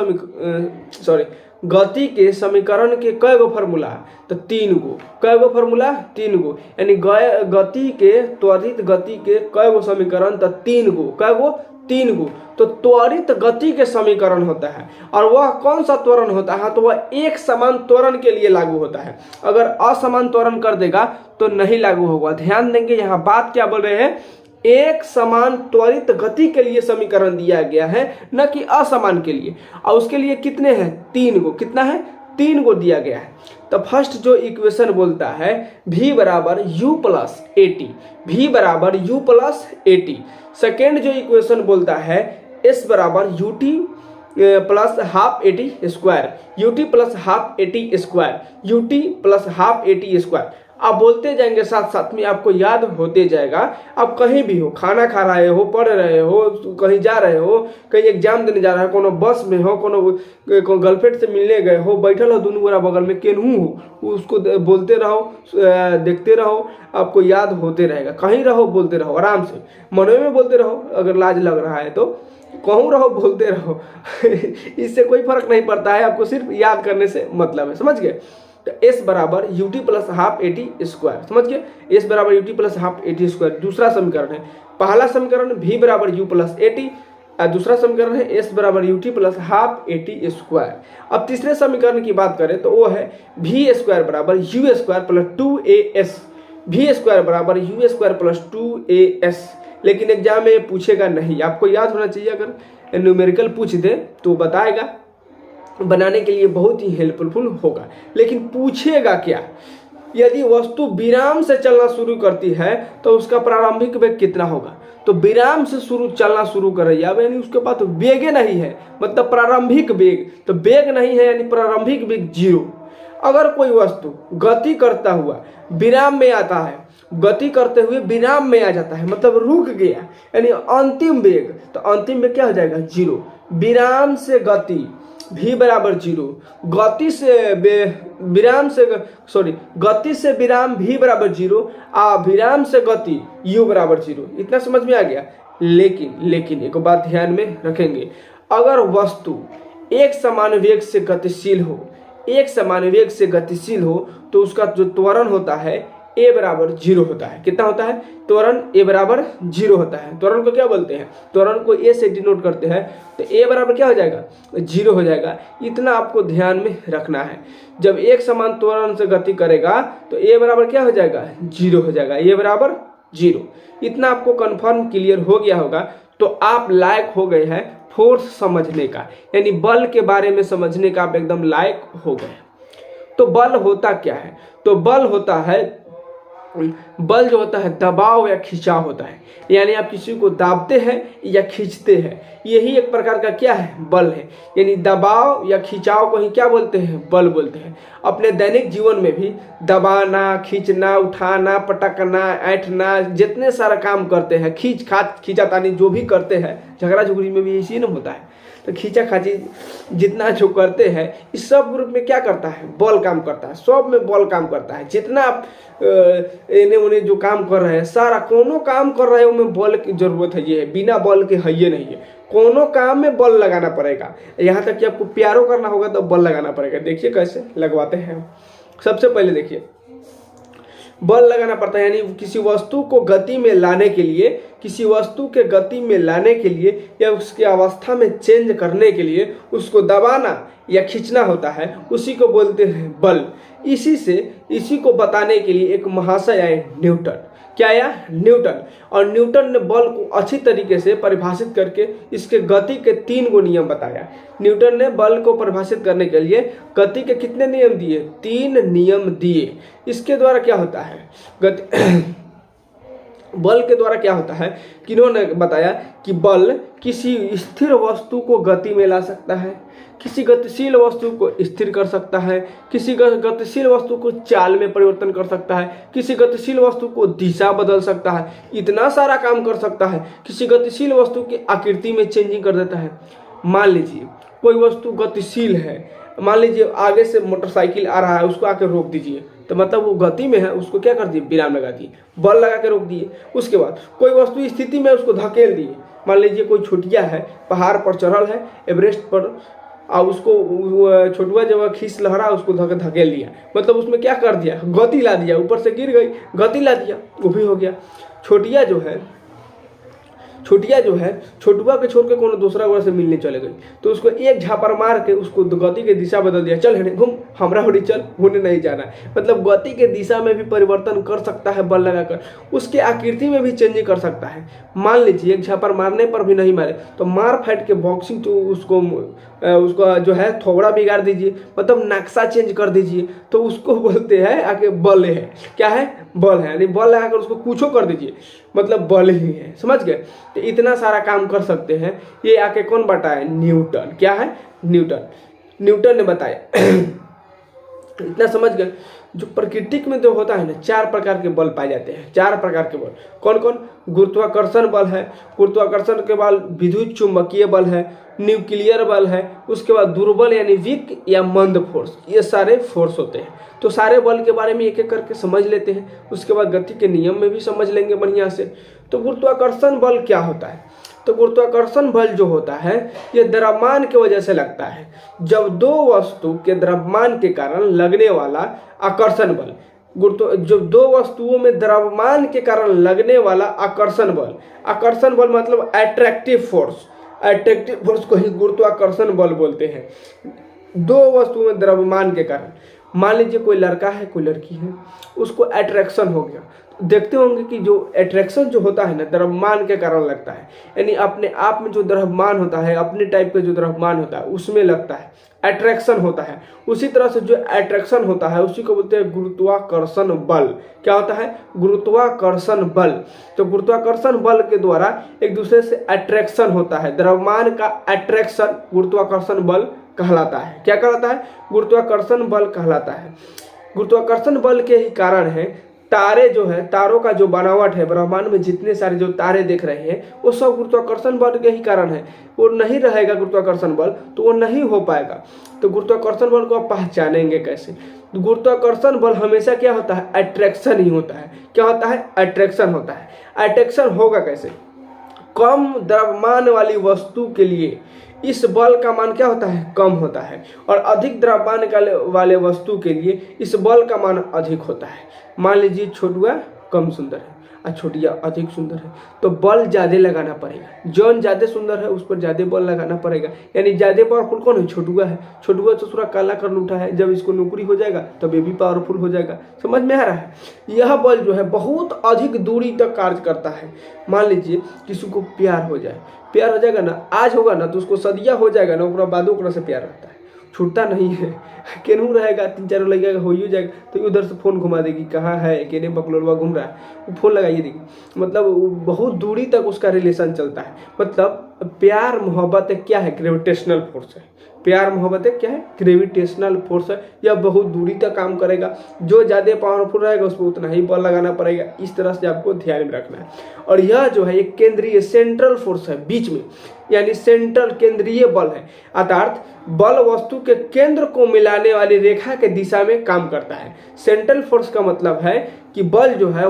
गति के समीकरण के कई गो फार्मूला, तो 3 गो, कई गो फार्मूला, 3 गो, यानी गति के त्वरित गति के कई गो समीकरण, तो 3 गो, कई गो, 3 गो। तो त्वरित गति के समीकरण होता है और वह कौन सा त्वरण होता है, तो वह एक समान त्वरण के लिए लागू होता है। अगर असमान त्वरण कर देगा तो नहीं लागू होगा। ध्यान देंगे, यहाँ बात क्या बोल रहे हैं, एक समान त्वरित गति के लिए समीकरण दिया गया है, न कि असमान के लिए। और उसके लिए कितने हैं, 3 गो, कितना है, 3 गो दिया गया है। तो फर्स्ट जो इक्वेशन बोलता है v बराबर u प्लस AT, v बराबर u प्लस AT। सेकेंड जो इक्वेशन बोलता है s बराबर ut plus half AT square, ut plus half AT square, ut plus half AT square. आप बोलते जाएंगे साथ साथ में, आपको याद होते जाएगा। आप कहीं भी हो, खाना खा रहे हो, पढ़ रहे हो, कहीं जा रहे हो, कहीं एग्जाम देने जा रहे हो, कोनो बस में हो, कोनो गर्लफ्रेंड से मिलने गए हो, बैठल हो दोनों गोरा बगल में, केनहू हो, उसको बोलते रहो, देखते रहो, आपको याद होते रहेगा। कहीं रहो बोलते रहो, आराम से मनों में बोलते रहो, अगर लाज लग रहा है तो कहूँ रहो, बोलते रहो इससे कोई फर्क नहीं पड़ता है, आपको सिर्फ याद करने से मतलब है, समझ गए। तो s बराबर ut plus half AT square, समझ गए, s बराबर ut plus half AT square दूसरा समीकरण है। पहला समीकरण v बराबर u प्लस AT, दूसरा समीकरण है s बराबर ut plus half AT square. अब तीसरे समीकरण की बात करें तो वो है v स्क्वायर बराबर u square plus 2as, v square बराबर u स्क्वायर प्लस 2as। लेकिन एग्जाम में पूछेगा नहीं, आपको याद होना चाहिए। अगर न्यूमेरिकल पूछ दे तो बताएगा, बनाने के लिए बहुत ही हेल्पफुल होगा। लेकिन पूछेगा क्या, यदि वस्तु विराम से चलना शुरू करती है तो उसका प्रारंभिक वेग कितना होगा। तो विराम से चलना शुरू कर रही है, यानी उसके पास तो वेग नहीं है, मतलब प्रारंभिक वेग, तो वेग नहीं है यानी प्रारंभिक वेग 0। अगर कोई वस्तु गति करता हुआ विराम में आता है, गति करते हुए विराम में आ जाता है, मतलब रुक गया, यानी अंतिम वेग, तो अंतिम वेग क्या हो जाएगा, 0। विराम से गति v बराबर 0, गति से विराम v बराबर 0, विराम से गति u बराबर 0। इतना समझ में आ गया। लेकिन एक बात ध्यान में रखेंगे, अगर वस्तु एक समान वेग से गतिशील हो, तो उसका जो त्वरण होता है ए बराबर 0 होता है। कितना होता है? त्वरण ए बराबर 0 होता है। त्वरण को क्या बोलते हैं? त्वरण को ए से डिनोट करते हैं, तो ए बराबर क्या हो जाएगा? 0 हो जाएगा। इतना आपको ध्यान में रखना है। जब एक समान त्वरण से गति करेगा तो ए बराबर क्या हो जाएगा? 0 हो जाएगा। ए बराबर 0। इतना आपको कंफर्म क्लियर हो गया होगा तो आप लायक हो गए हैं फोर्स समझने का, यानी बल के बारे में समझने का आप एकदम लायक हो गए। तो बल होता क्या है? तो बल होता है, बल जो होता है दबाव या खिंचाव होता है, यानी आप किसी को दाबते हैं या खींचते हैं, यही एक प्रकार का क्या है? बल है। यानी दबाव या खिंचाव को ही क्या बोलते हैं? बल बोलते हैं। अपने दैनिक जीवन में भी दबाना, खींचना, उठाना, पटकना, ऐंठना, जितने सारा काम करते हैं, खींचातानी जो भी करते हैं, झगड़ा झुगड़ी में भी इसी न होता है। तो खींचा खाची जितना जो करते हैं, इस सब ग्रुप में क्या करता है? बल काम करता है। सब में बल काम करता है। जितना आप इन्हें उन्हें जो काम कर रहे हैं, सारा कोनो काम कर रहे हैं उनमें बल की जरूरत है। ये है, बिना बल के है ये नहीं है। कोनो काम में बल लगाना पड़ेगा। यहाँ तक कि आपको प्यारो करना होगा तो बल लगाना पड़ेगा। देखिए कैसे लगवाते हैं। सबसे पहले देखिए बल लगाना पड़ता है, यानी किसी वस्तु को गति में लाने के लिए, किसी वस्तु के गति में लाने के लिए या उसकी अवस्था में चेंज करने के लिए उसको दबाना या खींचना होता है, उसी को बोलते हैं बल। इसी को बताने के लिए एक महाशय आए न्यूटन। क्या आया? न्यूटन। और न्यूटन ने बल को अच्छी तरीके से परिभाषित करके इसके गति के 3 गो नियम बताया। न्यूटन ने बल को परिभाषित करने के लिए गति के कितने नियम दिए? 3 नियम दिए। इसके द्वारा क्या होता है? गति बल के द्वारा क्या होता है? किन्होंने बताया कि बल किसी स्थिर वस्तु को गति में ला सकता है, किसी गतिशील वस्तु को स्थिर कर सकता है, किसी गतिशील वस्तु को चाल में परिवर्तन कर सकता है, किसी गतिशील वस्तु को दिशा बदल सकता है, इतना सारा काम कर सकता है। किसी गतिशील वस्तु की आकृति में चेंजिंग कर देता है। मान लीजिए कोई वस्तु गतिशील है, मान लीजिए आगे से मोटरसाइकिल आ रहा है, उसको आकर रोक दीजिए, तो मतलब वो गति में है, उसको क्या कर दिए? विराम लगा दिए, बल लगा के रोक दिए। उसके बाद कोई वस्तु स्थिति में उसको धकेल दिए। मान लीजिए कोई छोटिया है, पहाड़ पर चढ़ल है, एवरेस्ट पर, और उसको छोटुआ जब खींच लहरा उसको धकेल दिया, मतलब उसमें क्या कर दिया? गति ला दिया। ऊपर से गिर गई, गति ला दिया, वो भी हो गया। छोटिया जो है छोटुआ के छोड़ के कोनो दूसरा गोरा से मिलने चले गई, तो उसको एक झापर मार के उसको गति के दिशा बदल दिया। चल हेने घूम, हमरा होड़ी चल, होने नहीं जाना। मतलब गति के दिशा में भी परिवर्तन कर सकता है बल लगाकर, उसके आकृति में भी चेंजिंग कर सकता है। मान लीजिए एक झापर मारने पर भी नहीं मारे तो मार फाइट के बॉक्सिंग तो उसको जो है थोड़ा बिगाड़ दीजिए, मतलब नक्शा चेंज कर दीजिए, तो उसको बोलते हैं आके बल है। क्या है? बल है। यानी बल लगाकर उसको कुछो कर दीजिए, मतलब बल ही है। समझ गए? तो इतना सारा काम कर सकते हैं। ये आके कौन बताया? न्यूटन। क्या है? न्यूटन ने बताया। इतना समझ गए? जो प्रकृति में जो होता है ना, 4 प्रकार के बल पाए जाते हैं। 4 प्रकार के बल कौन कौन? गुरुत्वाकर्षण बल है, गुरुत्वाकर्षण के बाद विद्युत चुंबकीय बल है, न्यूक्लियर बल है, उसके बाद दुर्बल यानी वीक या मंद फोर्स, ये सारे फोर्स होते हैं। तो सारे बल के बारे में एक एक करके समझ लेते हैं। उसके बाद गति के नियम में भी समझ लेंगे बढ़िया से। तो गुरुत्वाकर्षण बल क्या होता है? तो गुरुत्वाकर्षण बल जो होता है ये द्रव्यमान की वजह से लगता है। जब 2 वस्तु के द्रव्यमान के कारण लगने वाला आकर्षण बल, जब 2 वस्तुओं में द्रव्यमान के कारण लगने वाला आकर्षण बल मतलब अट्रैक्टिव फोर्स को ही गुरुत्वाकर्षण बल बोलते हैं। 2 वस्तुओं में द्रव्यमान के कारण, मान लीजिए कोई लड़का है कोई लड़की है, उसको अट्रैक्शन हो गया। देखते होंगे कि जो अट्रैक्शन जो होता है ना, द्रव्यमान के कारण लगता है। यानी अपने आप में जो द्रव्यमान होता है, अपने टाइप का जो द्रव्यमान होता है उसमें लगता है, अट्रैक्शन होता है। उसी तरह से जो अट्रैक्शन होता है उसी को बोलते हैं गुरुत्वाकर्षण बल। क्या होता है? गुरुत्वाकर्षण बल। तो गुरुत्वाकर्षण बल के द्वारा एक दूसरे से अट्रैक्शन होता है। द्रव्यमान का अट्रैक्शन गुरुत्वाकर्षण बल कहलाता है। क्या कहलाता है? गुरुत्वाकर्षण बल कहलाता है। गुरुत्वाकर्षण बल के ही कारण है तारे जो है, तारों का जो बनावट है, ब्रह्मांड में जितने सारे जो तारे देख रहे हैं वो सब गुरुत्वाकर्षण बल के ही कारण है। वो नहीं रहेगा गुरुत्वाकर्षण बल तो वो नहीं हो पाएगा। तो गुरुत्वाकर्षण बल को आप पहचानेंगे कैसे? गुरुत्वाकर्षण बल हमेशा क्या होता है? अट्रैक्शन ही होता है। क्या होता है? अट्रैक्शन होता है। अट्रैक्शन होगा कैसे? कम द्रव्यमान वाली वस्तु के लिए इस बल का मान क्या होता है, कम होता है। और अधिक द्रव्यमान वाले वस्तु के लिए इस बल का मान अधिक होता है। मान लीजिए छोटुआ कम सुंदर है और छोटिया अधिक सुंदर है, तो बल ज़्यादा लगाना पड़ेगा। जौन ज़्यादा सुंदर है उस पर ज़्यादा बल लगाना पड़ेगा। यानी ज़्यादा पावरफुल कौन है, छोटुआ है। छोटुआ तो थोड़ा काला कर उठा है, जब इसको नौकरी हो जाएगा तब ये भी पावरफुल हो जाएगा। समझ में आ रहा है। यह बल जो है बहुत अधिक दूरी तक कार्य करता है। मान लीजिए किसी को प्यार हो जाए, प्यार हो जाएगा ना, आज होगा ना तो उसको सदिया हो जाएगा ना, उसके बाद ओकरा से प्यार रहता है, छूटता नहीं है। केनहू रहेगा, 3-4 लगेगा, हो ही जाएगा तो उधर से फोन घुमा देगी, कहाँ है, केने बकलोलवा घूम रहा है, वो फोन लगाइए देगी। मतलब बहुत दूरी तक उसका रिलेशन चलता है। मतलब प्यार मोहब्बत क्या है, ग्रेविटेशनल फोर्स है। प्यार मोहब्बत क्या है, ग्रेविटेशनल फोर्स है। यह बहुत दूरी तक काम करेगा। जो ज़्यादा पावरफुल रहेगा उस पर उतना ही बल लगाना पड़ेगा। इस तरह से आपको ध्यान में रखना है। और यह जो है एक केंद्रीय सेंट्रल फोर्स है, बीच में, यानी सेंट्रल केंद्रीय बल है। अर्थात बल वस्तु के केंद्र को मिलाने वाली रेखा के दिशा में काम करता है। सेंट्रल फोर्स का मतलब है कि बल जो है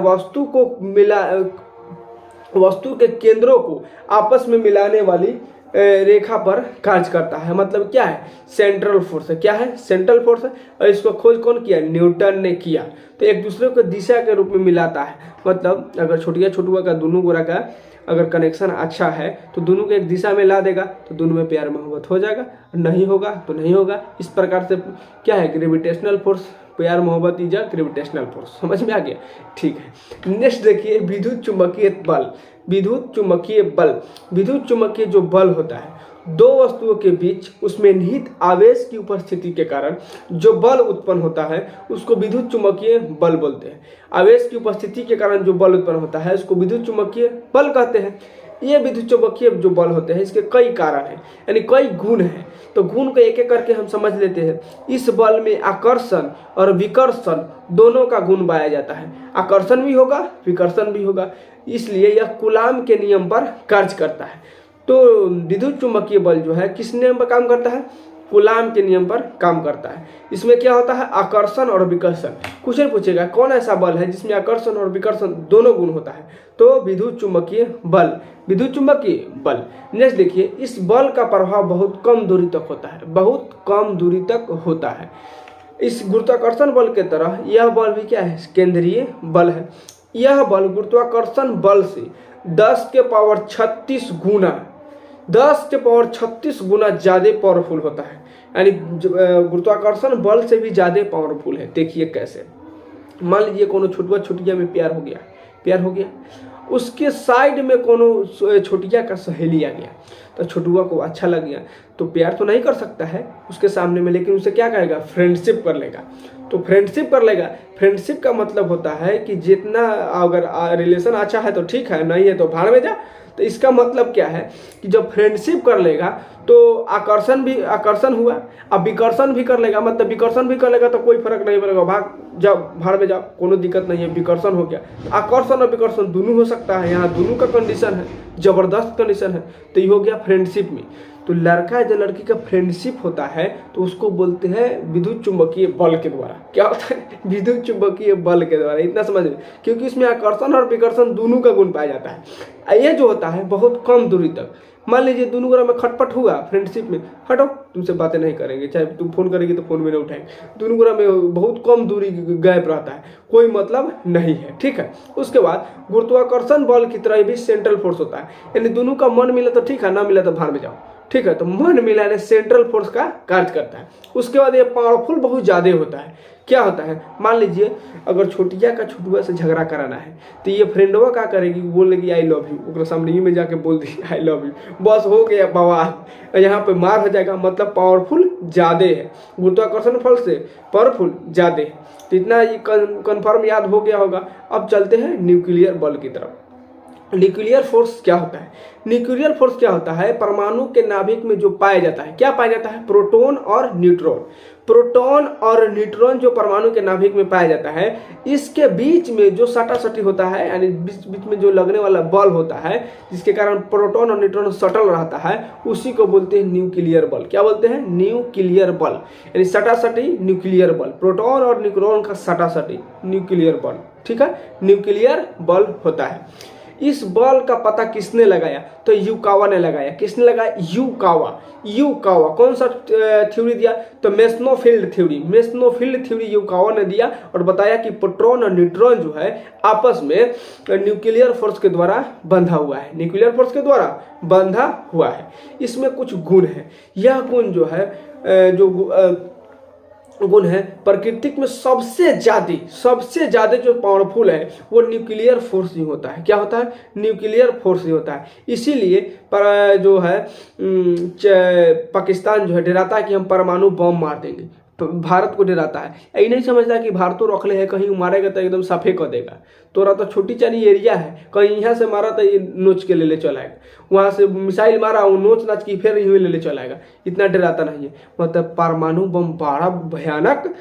वस्तु के केंद्रों को आपस में मिलाने वाली रेखा पर कार्य करता है। मतलब क्या है, सेंट्रल फोर्स है। क्या है, सेंट्रल फोर्स है। और इसको खोज कौन किया, न्यूटन ने किया। तो एक दूसरे को दिशा के रूप में मिलाता है। मतलब अगर छोटुआ का दोनों गोरा का अगर कनेक्शन अच्छा है तो दोनों को एक दिशा में ला देगा तो दोनों में प्यार मोहब्बत हो जाएगा, नहीं होगा तो नहीं होगा। इस प्रकार से क्या है, ग्रेविटेशनल फोर्स, प्यार मोहब्बत इज ग्रेविटेशनल फोर्स। समझ में आ गया, ठीक है। नेक्स्ट देखिए, विद्युत चुंबकीय बल। विद्युत चुंबकीय बल, विद्युत चुंबकीय जो बल होता है, दो वस्तुओं के बीच उसमें निहित आवेश की उपस्थिति के कारण जो बल उत्पन्न होता है उसको विद्युत चुंबकीय बल बोलते हैं। आवेश की उपस्थिति के कारण जो बल उत्पन्न होता है उसको विद्युत चुंबकीय बल कहते हैं। ये विद्युत चुंबकीय जो बल होते हैं इसके कई कारण हैं, यानी कई गुण हैं। तो गुण को एक एक करके हम समझ लेते हैं। इस बल में आकर्षण और विकर्षण दोनों का गुण पाया जाता है। आकर्षण भी होगा, विकर्षण भी होगा, इसलिए यह कूलाम के नियम पर कार्य करता है। तो विद्युत चुंबकीय बल जो है किस नियम पर काम करता है, कूलाम के नियम पर काम करता है। इसमें क्या होता है, आकर्षण और विकर्षण। क्वेश्चन पूछेगा कौन ऐसा बल है जिसमें आकर्षण और विकर्षण दोनों गुण होता है, तो विद्युत चुंबकीय बल, विद्युत चुंबकीय बल। नेक्स्ट देखिए, इस बल का प्रभाव बहुत कम दूरी तक होता है, बहुत कम दूरी तक होता है। इस गुरुत्वाकर्षण बल के तरह यह बल भी क्या है, केंद्रीय बल है। यह बल गुरुत्वाकर्षण बल से 10 के पावर 36 गुना, 10 के पावर 36 गुना ज़्यादा पावरफुल होता है। यानी गुरुत्वाकर्षण बल से भी ज़्यादा पावरफुल है। देखिए कैसे, मान लीजिए कोनो छोटिया में प्यार हो गया, उसके साइड में कोनो छोटिया का सहेली आ गया, तो छोटुआ को अच्छा लग गया, तो प्यार तो नहीं कर सकता है उसके सामने में, लेकिन उसे क्या कहेगा, फ्रेंडशिप कर लेगा। तो फ्रेंडशिप कर लेगा, फ्रेंडशिप का मतलब होता है कि जितना अगर रिलेशन अच्छा है तो ठीक है, नहीं है तो भाड़ में जा। तो इसका मतलब क्या है कि जब फ्रेंडशिप कर लेगा तो आकर्षण हुआ, अब विकर्षण भी कर लेगा, मतलब विकर्षण भी कर लेगा तो कोई फर्क नहीं पड़ेगा, भाड़ में जाओ, कोनो दिक्कत नहीं है, विकर्षण हो गया। आकर्षण और विकर्षण दोनों हो सकता है, यहाँ दोनों का कंडीशन है, जबरदस्त कंडीशन है। तो ये हो गया फ्रेंडशिप में। तो लड़का या लड़की का फ्रेंडशिप होता है तो उसको बोलते हैं विद्युत चुंबकीय बल के द्वारा। क्या होता है, विद्युत चुंबकीय बल के द्वारा, इतना समझ में, क्योंकि इसमें आकर्षण और विकर्षण दोनों का गुण पाया जाता है। ये जो होता है बहुत कम दूरी तक। मान लीजिए दोनों गोरा में खटपट हुआ फ्रेंडशिप में, हटो तुमसे बातें नहीं करेंगे, चाहे तुम फोन करेगी तो फोन में नहीं उठाएंगे, दोनों गोरा में बहुत कम दूरी गैप रहता है, कोई मतलब नहीं है, ठीक है। उसके बाद गुरुत्वाकर्षण बल की तरह भी सेंट्रल फोर्स होता है, यानी दोनों का मन मिला तो ठीक है, ना मिला तो भाड़ में जाओ, ठीक है। तो मन मिलाने सेंट्रल फोर्स का कार्य करता है। उसके बाद ये पावरफुल बहुत ज़्यादा होता है। क्या होता है, मान लीजिए अगर छोटिया का छोटुआ से झगड़ा कराना है तो ये फ्रेंडवा क्या करेगी, बोलेगी आई लव यू, ओकरा सामने में जाके बोल दी आई लव यू, बस हो गया बवाल, यहाँ पे मार हो जाएगा। मतलब पावरफुल ज़्यादा है, गुरुत्वाकर्षण बल से पावरफुल ज़्यादा है। तो इतना ये कन्फर्म याद हो गया होगा। अब चलते हैं न्यूक्लियर बल की तरफ। न्यूक्लियर फोर्स क्या होता है, न्यूक्लियर फोर्स क्या होता है, परमाणु के नाभिक में जो पाया जाता है, क्या पाया जाता है, प्रोटॉन और न्यूट्रॉन। प्रोटॉन और न्यूट्रॉन जो परमाणु के नाभिक में पाया जाता है, इसके बीच में जो सटासटी होता है, यानी बीच में जो लगने वाला बल होता है जिसके कारण प्रोटॉन और न्यूट्रॉन सटल रहता है, उसी को बोलते हैं न्यूक्लियर बल। क्या बोलते हैं, न्यूक्लियर बल, यानी सटासटी न्यूक्लियर बल, प्रोटॉन और न्यूट्रॉन का सटासटी न्यूक्लियर बल, ठीक है, न्यूक्लियर बल होता है। इस बल का पता किसने लगाया? तो युकावा ने लगाया। किसने लगाया? युकावा। युकावा कौन सा थ्योरी दिया? तो मेसनोफिल्ड थ्योरी। मेसनोफिल्ड थ्योरी युकावा ने दिया और बताया कि प्रोटॉन और न्यूट्रॉन जो है आपस में न्यूक्लियर फोर्स के द्वारा बंधा हुआ है। न्यूक्लियर फोर्स के द्वारा बंधा हुआ है। इसमें कुछ गुण है। यह गुण जो है गुण है प्रकृति में सबसे ज्यादा जो पावरफुल है वो न्यूक्लियर फोर्स ही होता है। क्या होता है? न्यूक्लियर फोर्स ही होता है। इसीलिए जो है पाकिस्तान जो है डराता है कि हम परमाणु बम मार देंगे। भारत को डराता है। यही नहीं समझता कि भारत तो रखले है, कहीं मारेगा तो एकदम साफे कर देगा। तोरा तो छोटी चानी एरिया है, कहीं यहाँ से मारा तो ये नोच के ले चल आएगा, वहाँ से मिसाइल मारा वो नोच नाच की फिर यूँ ले चल आएगा। इतना डराता नहीं है। मतलब परमाणु बम बड़ा भयानक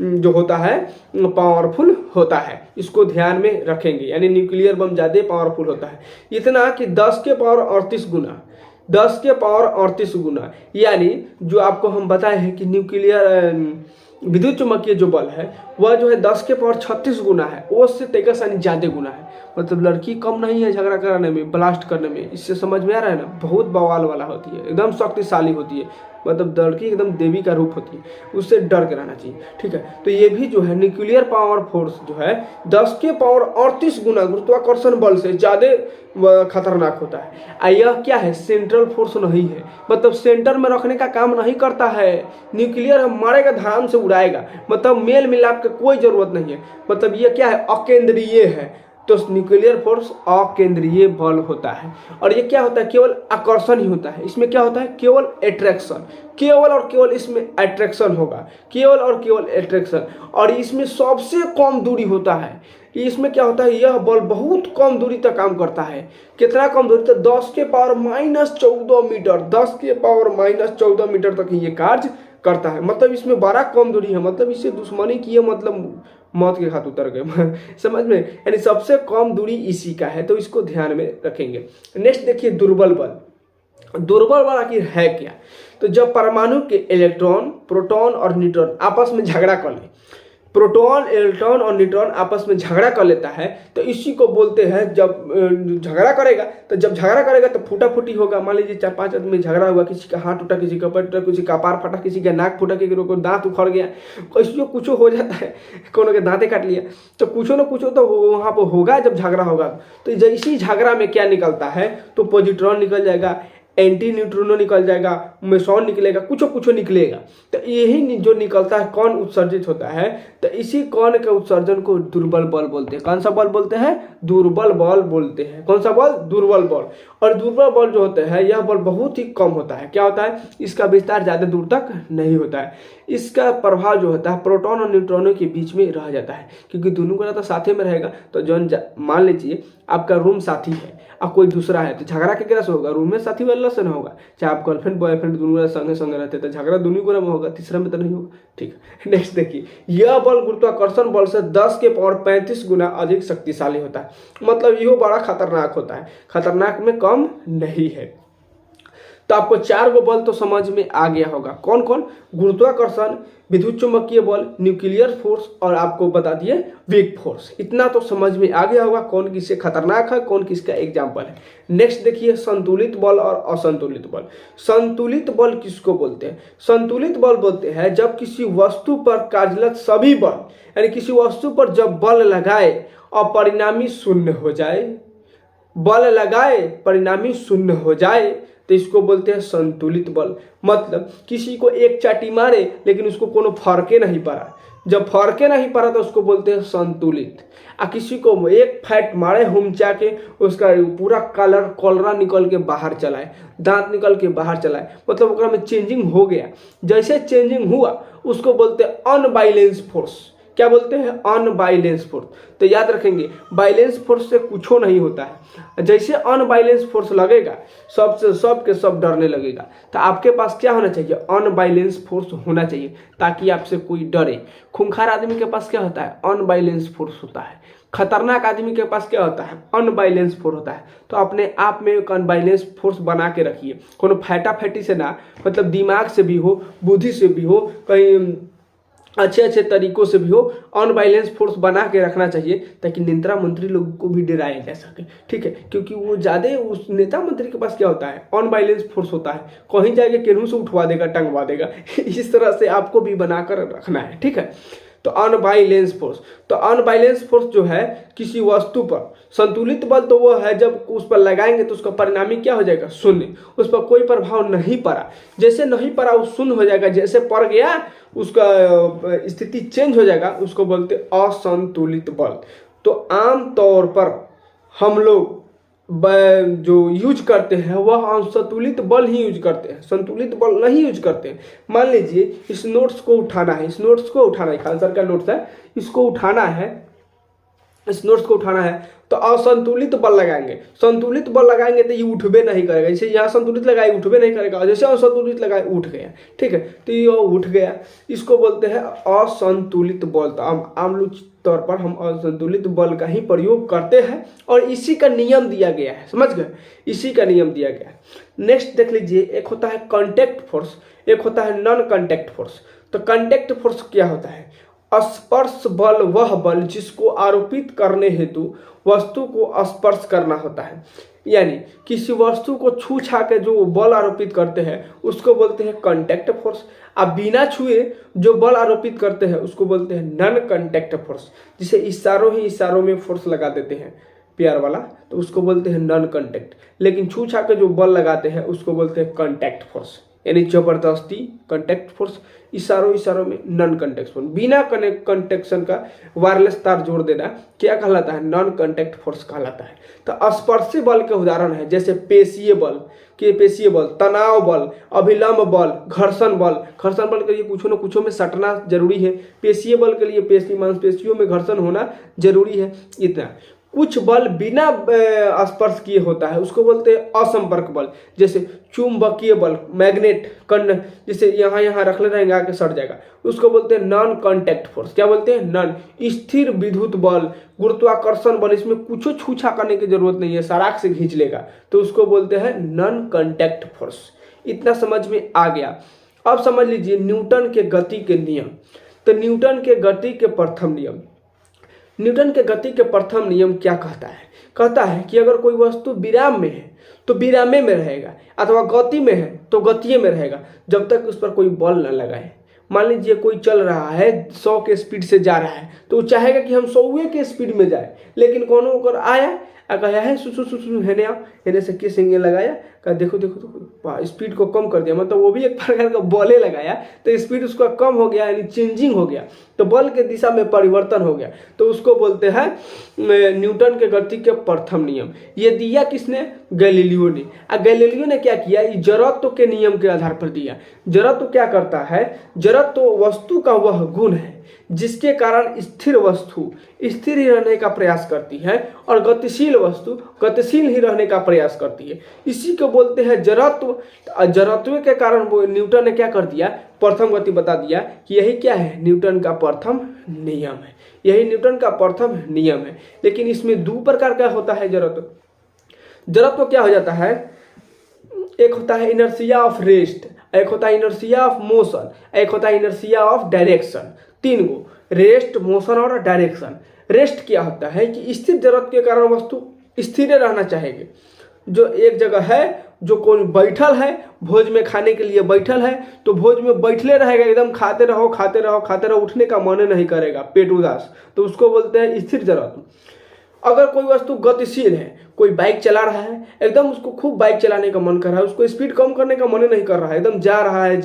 जो होता है पावरफुल होता है। इसको ध्यान में रखेंगे। यानी न्यूक्लियर बम ज़्यादा पावरफुल होता है। इतना कि 10 के पावर 38 गुना, 10 के पावर 38 गुना। यानी जो आपको हम बताए हैं कि न्यूक्लियर विद्युत चुम्बकीय जो बल है वह जो है 10 के पावर 36 गुना है। वो उससे तेईस ज़्यादा गुना है। मतलब लड़की कम नहीं है झगड़ा कराने में, ब्लास्ट करने में। इससे समझ में आ रहा है ना? बहुत बवाल वाला होती है, एकदम शक्तिशाली होती है। मतलब लड़की एकदम देवी का रूप होती है, उससे डर के रहना चाहिए। ठीक है, तो ये भी जो है न्यूक्लियर पावर फोर्स जो है 10 के पावर 38 गुना गुरुत्वाकर्षण बल से ज़्यादा खतरनाक होता है। यह क्या है? सेंट्रल फोर्स नहीं है। मतलब सेंटर में रखने का काम नहीं करता है। न्यूक्लियर हम मारेगा धड़ाम से उड़ाएगा। मतलब मेल मिलाप का कोई जरूरत नहीं है। मतलब ये क्या है? अकेंद्रीय है। तो न्यूक्लियर फोर्स अकेंद्रीय बल होता है। और ये क्या होता है? केवल आकर्षण ही होता है। इसमें क्या होता है? केवल अट्रैक्शन। केवल और केवल इसमें अट्रैक्शन होगा। केवल और केवल अट्रैक्शन। और इसमें सबसे कम दूरी होता है। इसमें क्या होता है? यह बल बहुत कम दूरी तक काम करता है। कितना कम दूरी तक? 10 के पावर -14 मीटर। 10 के पावर -14 मीटर तक ये कार्य करता है। मतलब इसमें बड़ा कम दूरी है। मतलब इससे दुश्मनी की है, मतलब मौत के हाथ उतर गए। समझ में? यानी सबसे कम दूरी इसी का है। तो इसको ध्यान में रखेंगे। नेक्स्ट देखिए दुर्बल बल। दुर्बल बल आखिर है क्या? तो जब परमाणु के इलेक्ट्रॉन, प्रोटॉन और न्यूट्रॉन आपस में झगड़ा कर ले, प्रोटॉन, इलेक्ट्रॉन और न्यूट्रॉन आपस में झगड़ा कर लेता है तो इसी को बोलते हैं, जब झगड़ा करेगा तो फूटा-फूटी होगा। मान लीजिए 4-5 आदमी झगड़ा हुआ, किसी का हाथ टूटा, किसी का पैर टूटा, किसी का कपार फटा, किसी का नाक फूटा, किसी को दांत उखड़ गया, किसी कुछ हो जाता है, कोनो के दांते काट लिया। तो कुछ न कुछ तो वहाँ पर होगा जब झगड़ा होगा। तो इसी झगड़ा में क्या निकलता है? तो पॉजिट्रॉन निकल जाएगा, एंटी न्यूट्रिनो निकल जाएगा, मेसॉन निकलेगा, कुछ निकलेगा। तो यही जो निकलता है कौन उत्सर्जित होता है? तो इसी कौन के उत्सर्जन को दुर्बल बल बोलते हैं। कौन सा बल बोलते हैं? दुर्बल बल बोलते हैं। कौन सा बल? दुर्बल बल। और दुर्बल बल जो होता है यह बल बहुत ही कम होता है। क्या होता है? इसका विस्तार ज़्यादा दूर तक नहीं होता है। इसका प्रभाव जो होता है प्रोटॉन और न्यूट्रॉनों के बीच में रह जाता है, क्योंकि दोनों का तो साथे में रहेगा। तो जो मान लीजिए आपका रूम साथी है और कोई दूसरा है, तो झगड़ा केकरा से होगा? रूम में साथी वाला से ना होगा। चाहे आप गर्लफ्रेंड बॉयफ्रेंड दोनों संगे रहते तो झगड़ा दोनों को में होगा, तीसरा में तो नहीं होगा। ठीक है, नेक्स्ट देखिए, यह बल गुरुत्वाकर्षण बल से 10 के पावर 35 गुना अधिक शक्तिशाली होता है। मतलब यह बड़ा खतरनाक होता है, खतरनाक में कम नहीं है। तो आपको 4 गो बल तो समझ में आ गया होगा। कौन कौन? गुरुत्वाकर्षण, विद्युत चुम्बकीय बल, न्यूक्लियर फोर्स और आपको बता दिए वीक फोर्स। इतना तो समझ में आ गया होगा कौन किससे खतरनाक है, कौन किसका एग्जाम्पल है। नेक्स्ट देखिए संतुलित बल और असंतुलित बल। संतुलित बल किसको बोलते हैं? संतुलित बल बोलते हैं जब किसी वस्तु पर कार्यरत सभी बल, यानी किसी वस्तु पर जब बल लगाए और परिणामी शून्य हो जाए, बल लगाए परिणामी शून्य हो जाए, तो इसको बोलते हैं संतुलित बल। मतलब किसी को एक चाटी मारे लेकिन उसको कोनो फर्के नहीं पड़ा, जब फर्के नहीं पड़ा तो उसको बोलते हैं संतुलित। आ किसी को एक फैट मारे हुमचा के उसका पूरा कलरा निकल के बाहर चलाए, दांत निकल के बाहर चलाए, मतलब उसका में चेंजिंग हो गया। जैसे चेंजिंग हुआ उसको बोलते हैं अनबाइलेंस फोर्स। क्या बोलते हैं? अनबाइलेंस फोर्स। तो याद रखेंगे बाइलेंस फोर्स से कुछ नहीं होता है। जैसे अनबाइलेंस फोर्स लगेगा सब के सब डरने लगेगा। तो आपके पास क्या होना चाहिए? अनबाइलेंस फोर्स होना चाहिए, ताकि आपसे कोई डरे। खूंखार आदमी के पास क्या होता है? अनबाइलेंस फोर्स होता है। खतरनाक आदमी के पास क्या होता है? अनबाइलेंस फोर्स होता है। तो अपने आप में एक अनबाइलेंस फोर्स बना के रखिए। कोनो फैटा फैटी से ना, मतलब दिमाग से भी हो, बुद्धि से भी हो, कहीं अच्छे अच्छे तरीकों से भी हो अनबाइलेंस फोर्स बना के रखना चाहिए, ताकि नेता मंत्री लोगों को भी डराया जा सके। ठीक है, क्योंकि वो ज़्यादा उस नेता मंत्री के पास क्या होता है, अनबाइलेंस फोर्स होता है, कहीं जाके केनहू से उठवा देगा, टंगवा देगा। इस तरह से आपको भी बनाकर रखना है। ठीक है, तो अनबाइलेंस फोर्स, तो अनबाइलेंस फोर्स जो है किसी वस्तु पर, संतुलित बल तो वो है जब उस पर लगाएंगे तो उसका परिणामी क्या हो जाएगा, शून्य, उस पर कोई प्रभाव नहीं पड़ा। जैसे नहीं पड़ा वो शून्य हो जाएगा, जैसे पड़ गया उसका स्थिति चेंज हो जाएगा, उसको बोलते असंतुलित बल। तो आम तौर पर हम लोग जो यूज करते हैं वह असंतुलित बल ही यूज करते हैं, संतुलित बल नहीं यूज करते हैं। मान लीजिए इस नोट्स को उठाना है, इस नोट्स को उठाना है, खान सर का नोट्स है, इसको उठाना है, इस नोट्स को उठाना है तो असंतुलित बल लगाएंगे। संतुलित बल लगाएंगे तो ये उठबे नहीं करेगा, जैसे यहाँ संतुलित लगाए उठबे नहीं करेगा, जैसे असंतुलित लगाए उठ गया। ठीक है, तो ये उठ गया, इसको बोलते हैं असंतुलित बल। तो आम तौर पर हम असंतुलित बल का ही प्रयोग करते हैं और इसी का नियम दिया गया है, समझ गए, इसी का नियम दिया गया है। नेक्स्ट देख लीजिए, एक होता है कॉन्टैक्ट फोर्स, एक होता है नॉन कॉन्टैक्ट फोर्स। तो कॉन्टैक्ट फोर्स क्या होता है, स्पर्श बल वह बल जिसको आरोपित करने हेतु वस्तु को स्पर्श करना होता है। यानी किसी वस्तु को छू छा के जो बल आरोपित करते हैं उसको बोलते हैं कॉन्टैक्ट फोर्स। अब बिना छुए जो बल आरोपित करते हैं उसको बोलते हैं नॉन कॉन्टैक्ट फोर्स। जिसे इशारों में फोर्स लगा देते हैं प्यार वाला, तो उसको बोलते हैं नॉन कॉन्टैक्ट। लेकिन छू छा के जो बल लगाते हैं उसको बोलते हैं कॉन्टैक्ट फोर्स, यानी जबरदस्ती कॉन्टैक्ट फोर्स। इशारों में नॉन कॉन्टैक्ट फोर्स, बिना कंटेक्शन का वायरलेस तार जोड़ देना क्या कहलाता है, नॉन कॉन्टैक्ट फोर्स कहलाता है। तो स्पर्शी बल के उदाहरण है जैसे पेशीय बल, तनाव बल, अभिलंब बल, घर्षण बल। घर्षण बल के लिए कुछ न कुछ में सटना जरूरी है, पेशीय बल के लिए पेशी मांसपेशियों में घर्षण होना जरूरी है। इतना कुछ बल बिना स्पर्श किए होता है उसको बोलते हैं असंपर्क बल, जैसे चुंबकीय बल, मैग्नेट कर्ण, जैसे यहाँ रख ले रहेंगे आके सट जाएगा, उसको बोलते हैं नॉन कॉन्टैक्ट फोर्स। क्या बोलते हैं, नॉन। स्थिर विद्युत बल, गुरुत्वाकर्षण बल, इसमें कुछ छूछा करने की जरूरत नहीं है, सराख से खींच लेगा, तो उसको बोलते हैं नॉन कॉन्टैक्ट फोर्स। इतना समझ में आ गया। अब समझ लीजिए न्यूटन के गति के नियम। तो न्यूटन के गति के प्रथम नियम, न्यूटन के गति के प्रथम नियम क्या कहता है, कहता है कि अगर कोई वस्तु विराम में है तो विरामे में रहेगा, अथवा गति में है तो गतिये में रहेगा, जब तक उस पर कोई बल न लगाए। मान लीजिए कोई चल रहा है 100 के स्पीड से जा रहा है तो वो चाहेगा कि हम 100 के स्पीड में जाए, लेकिन कौन होकर आया कहा है सु हेने आओ, हेने से किस सिंगे लगाया, कहा देखो स्पीड को कम कर दिया, मतलब वो भी एक प्रकार का बॉले लगाया तो स्पीड उसका कम हो गया, यानी चेंजिंग हो गया, तो बल के दिशा में परिवर्तन हो गया, तो उसको बोलते हैं न्यूटन के गति के प्रथम नियम। ये दिया किसने, गैलीलियो ने। गैलीलियो ने क्या किया, जड़त्व के नियम के आधार पर दिया। जड़त्व क्या करता है, जड़त्व वस्तु का वह गुण है जिसके कारण स्थिर वस्तु स्थिर ही रहने का प्रयास करती है और गतिशील वस्तु गतिशील ही रहने का प्रयास करती है, इसी को बोलते हैं जड़त्व। जड़त्व के कारण वो न्यूटन ने क्या कर दिया, प्रथम गति बता दिया कि यही क्या है, न्यूटन का प्रथम नियम है, यही न्यूटन का प्रथम नियम है। लेकिन इसमें दो प्रकार का होता है जड़त्व। जड़त्व क्या हो जाता है, एक होता है इनर्शिया ऑफ रेस्ट, एक होता है इनर्शिया ऑफ मोशन, एक होता है इनर्शिया ऑफ डायरेक्शन। तीन गो, रेस्ट, मोशन और डायरेक्शन। रेस्ट क्या होता है कि स्थिर जड़त्व के कारण वस्तु स्थिर रहना चाहेगी, जो एक जगह है, जो कोई बैठल है भोज में खाने के लिए बैठल है तो भोज में बैठले रहेगा, एकदम खाते रहो, उठने का मन नहीं करेगा, पेट उदास, तो उसको बोलते हैं स्थिर जड़त्व। अगर कोई वस्तु गतिशील है, कोई बाइक चला रहा है, एकदम उसको खूब बाइक चलाने का मन कर रहा है, उसको स्पीड कम करने का मन नहीं कर रहा है, एकदम जा रहा है,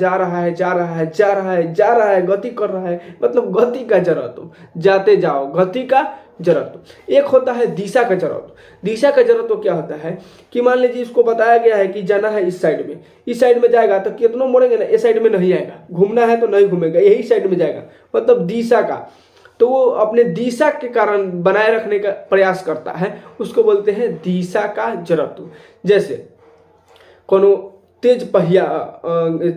गति कर रहा है, मतलब गति का जड़त्व, जाते जाओ, गति का जड़त्व। एक होता है दिशा का जड़त्व। दिशा का जड़त्व क्या होता है कि मान लीजिए इसको बताया गया है कि जाना है इस साइड में जाएगा तो कितना मोड़ेंगे ना, इस साइड में नहीं आएगा, घूमना है तो नहीं घूमेगा, यही साइड में जाएगा, मतलब दिशा का। तो वो अपने दिशा के कारण बनाए रखने का प्रयास करता है, उसको बोलते हैं दिशा का जड़त्व। जैसे कोनो तेज पहिया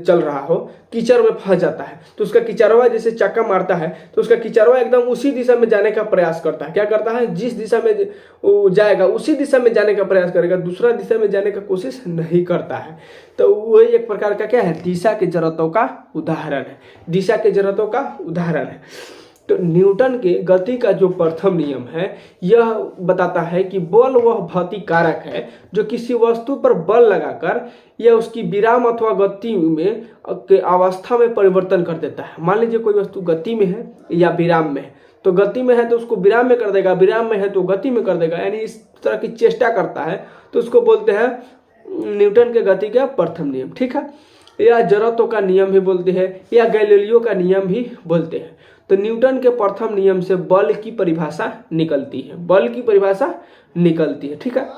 चल रहा हो, कीचड़ में फंस जाता है, तो उसका कीचड़वा जैसे चक्का मारता है तो उसका कीचड़वा एकदम उसी दिशा में जाने का प्रयास करता है। क्या करता है, जिस दिशा में वो जाएगा उसी दिशा में जाने का प्रयास करेगा, दूसरा दिशा में जाने का कोशिश नहीं करता है। तो वही एक प्रकार का क्या है, दिशा की जरूरतों का उदाहरण है, दिशा की जरूरतों का उदाहरण है। तो न्यूटन के गति का जो प्रथम नियम है यह बताता है कि बल वह भौतिक कारक है जो किसी वस्तु पर बल लगाकर यह उसकी विराम अथवा गति में के अवस्था में परिवर्तन कर देता है। मान लीजिए कोई वस्तु गति में है या विराम में है, तो गति में है तो उसको विराम में कर देगा, विराम में है तो गति में कर देगा, यानी इस तरह की चेष्टा करता है, तो उसको बोलते हैं न्यूटन के गति का प्रथम नियम। ठीक है, या जरूरतों का नियम भी बोलते हैं, या गैलीलियो का नियम भी बोलते हैं। तो न्यूटन के प्रथम नियम से बल की परिभाषा निकलती है, बल की परिभाषा निकलती है। ठीक है,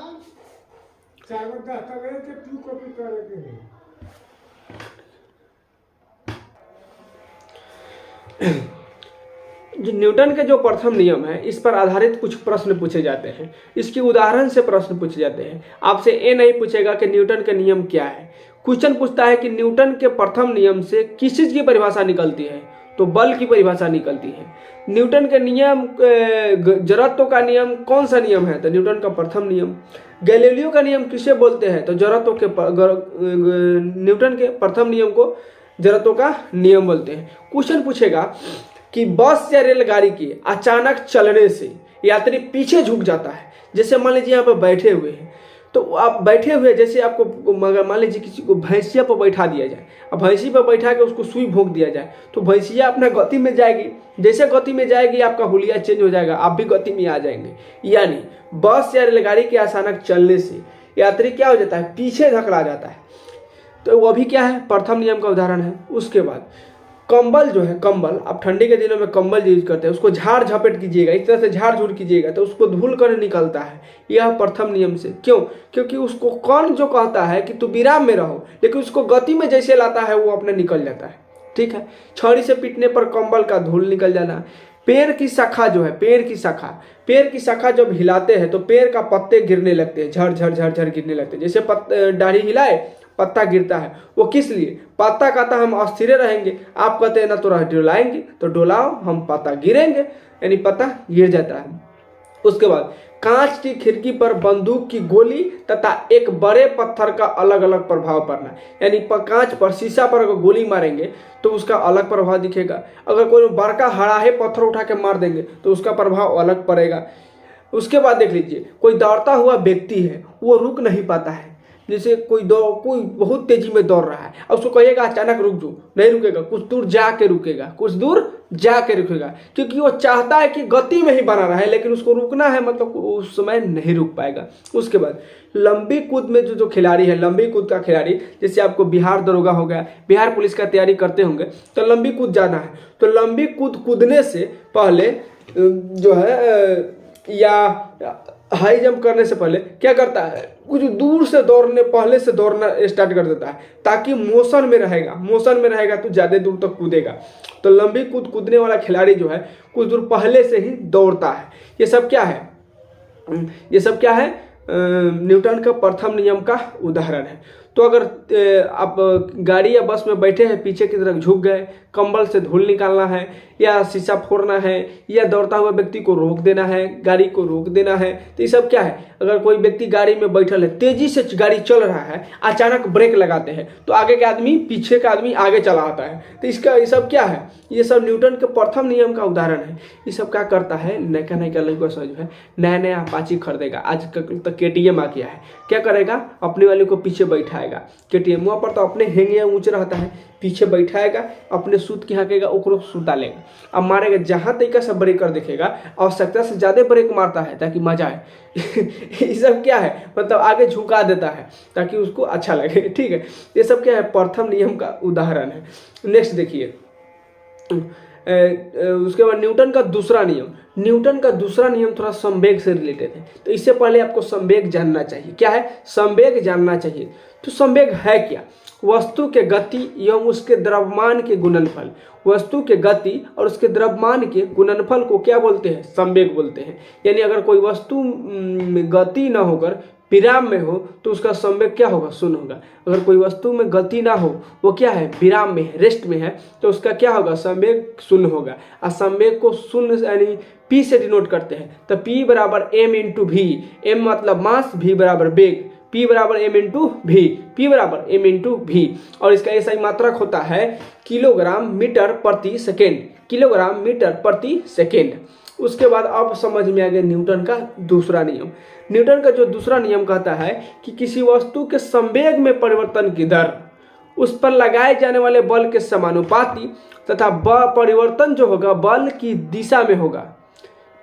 जो न्यूटन के जो प्रथम नियम है इस पर आधारित कुछ प्रश्न पूछे जाते हैं, इसके उदाहरण से प्रश्न पूछे जाते हैं। आपसे ये नहीं पूछेगा कि न्यूटन के नियम क्या है, क्वेश्चन पूछता है कि न्यूटन के प्रथम नियम से किस चीज की परिभाषा निकलती है, तो बल की परिभाषा निकलती है। न्यूटन के नियम, जरूरतों का नियम कौन सा नियम है, तो न्यूटन का प्रथम नियम। गैलीलियो का नियम किसे बोलते हैं, तो जरूरतों के न्यूटन के प्रथम नियम को जरूरतों का नियम बोलते हैं। क्वेश्चन पूछेगा कि बस या रेलगाड़ी के अचानक चलने से यात्री पीछे झुक जाता है। जैसे मान लीजिए यहाँ पर बैठे हुए हैं, तो आप बैठे हुए, जैसे आपको मान लीजिए किसी को भैंसिया पर बैठा दिया जाए, अब भैंसी पर बैठा के उसको सुई भोंक दिया जाए, तो भैंसिया अपना गति में जाएगी, जैसे गति में जाएगी आपका हुलिया चेंज हो जाएगा, आप भी गति में आ जाएंगे। यानी बस या रेलगाड़ी के अचानक चलने से यात्री क्या हो जाता है, पीछे धकला जाता है, तो वो भी क्या है, प्रथम नियम का उदाहरण है। उसके बाद कंबल जो है, कंबल आप ठंडी के दिनों में कंबल यूज करते हैं, उसको झाड़ झपेट कीजिएगा, इस तरह से झाड़ झूड़ कीजिएगा तो उसको धूल कर निकलता है, यह प्रथम नियम से। क्यों, क्योंकि उसको कौन जो कहता है कि तू विराम में रहो, लेकिन उसको गति में जैसे लाता है वो अपने निकल जाता है। ठीक है, छड़ी से पीटने पर कंबल का धूल निकल जाना। पेड़ की शाखा जो है, पेड़ की शाखा जब हिलाते हैं तो पेड़ का पत्ते गिरने लगते हैं, झड़ झड़ झड़ झड़ गिरने लगते हैं। जैसे डाढ़ी हिलाए पत्ता गिरता है, वो किस लिए, पत्ता कहता हम अस्थिर रहेंगे, आप कहते हैं ना तो डोलाएंगे, तो डोलाओ हम पत्ता गिरेंगे, यानी पत्ता गिर जाता है। उसके बाद कांच की खिड़की पर बंदूक की गोली तथा एक बड़े पत्थर का अलग अलग प्रभाव पड़ना, यानी कांच पर, शीशा पर अगर गोली मारेंगे तो उसका अलग प्रभाव दिखेगा, अगर कोई बड़का हराहे पत्थर उठा के मार देंगे तो उसका प्रभाव अलग पड़ेगा। उसके बाद देख लीजिए, कोई दौड़ता हुआ व्यक्ति है, वो रुक नहीं पाता है, जैसे कोई बहुत तेजी में दौड़ रहा है, और उसको कहिएगा अचानक रुक जाओ, नहीं रुकेगा, कुछ दूर जाके रुकेगा, क्योंकि वो चाहता है कि गति में ही बना रहे, लेकिन उसको रुकना है, मतलब उस समय नहीं रुक पाएगा। उसके बाद लंबी कूद में जो खिलाड़ी है, लंबी कूद का खिलाड़ी, जैसे आपको बिहार दरोगा हो गया, बिहार पुलिस का तैयारी करते होंगे, तो लंबी कूद जाना है, तो लंबी कूदने से पहले जो है, या हाई जंप करने से पहले क्या करता है, कुछ दूर से पहले से दौड़ना स्टार्ट कर देता है, ताकि मोशन में रहेगा तो ज़्यादा दूर तक कूदेगा। तो लंबी कूदने वाला खिलाड़ी जो है कुछ दूर पहले से ही दौड़ता है। ये सब क्या है, न्यूटन का प्रथम नियम का उदाहरण है। तो अगर आप गाड़ी या बस में बैठे हैं, पीछे की तरफ झुक गए, कंबल से धूल निकालना है, या शीशा फोड़ना है, या दौड़ता हुआ व्यक्ति को रोक देना है, गाड़ी को रोक देना है, तो ये सब क्या है, अगर कोई व्यक्ति गाड़ी में बैठल है, तेजी से गाड़ी चल रहा है, अचानक ब्रेक लगाते हैं तो आगे के आदमी, पीछे का आदमी आगे चला आता है, तो ये सब क्या है, ये सब न्यूटन के प्रथम नियम का उदाहरण है। ये सब क्या करता है, नया लड़का जो है नया अपाची खरीदेगा, आज तक KTM आ गया है, क्या करेगा, अपने वाले को पीछे बैठाएगा, KTM पर तो अपने हेंगे ऊँच रहता है, पीछे बैठाएगा, अपने सूत के हाँकेगा, ओकरो सुता लेगा, अब मारेगा, जहाँ तरीका से ब्रेक कर देखेगा, आवश्यकता से ज़्यादा ब्रेक मारता है ताकि मजा आए। ये सब क्या है, मतलब आगे झुका देता है ताकि उसको अच्छा लगे। ठीक है, ये सब क्या है, प्रथम नियम का उदाहरण है। नेक्स्ट देखिए, उसके बाद न्यूटन का दूसरा नियम थोड़ा संवेग से रिलेटेड है, तो इससे पहले आपको संवेग जानना चाहिए। क्या है, संवेग जानना चाहिए। तो संवेग है क्या, वस्तु के गति एवं उसके द्रव्यमान के गुणनफल, वस्तु के गति और उसके द्रव्यमान के गुणनफल को क्या बोलते हैं, संवेग बोलते हैं। यानी अगर कोई वस्तु गति न होकर विराम में हो तो उसका संवेग क्या होगा, शून्य होगा। अगर कोई वस्तु में गति ना हो, वो क्या है, विराम में है, रेस्ट में है, तो उसका क्या होगा, संवेग शून्य होगा। और संवेग को शून्य यानी p से डिनोट करते हैं, तो p बराबर m इंटू वी। m मतलब मास, v बराबर वेग, p बराबर m इंटू वी, p बराबर m इंटू वी। और इसका ऐसा ही मात्रक होता है किलोग्राम मीटर प्रति सेकेंड, किलोग्राम मीटर प्रति सेकेंड। उसके बाद अब समझ में आ गया न्यूटन का दूसरा नियम। न्यूटन का जो दूसरा नियम कहता है कि किसी वस्तु के संवेग में परिवर्तन की दर उस पर लगाए जाने वाले बल के समानुपाती तथा परिवर्तन जो होगा बल की दिशा में होगा।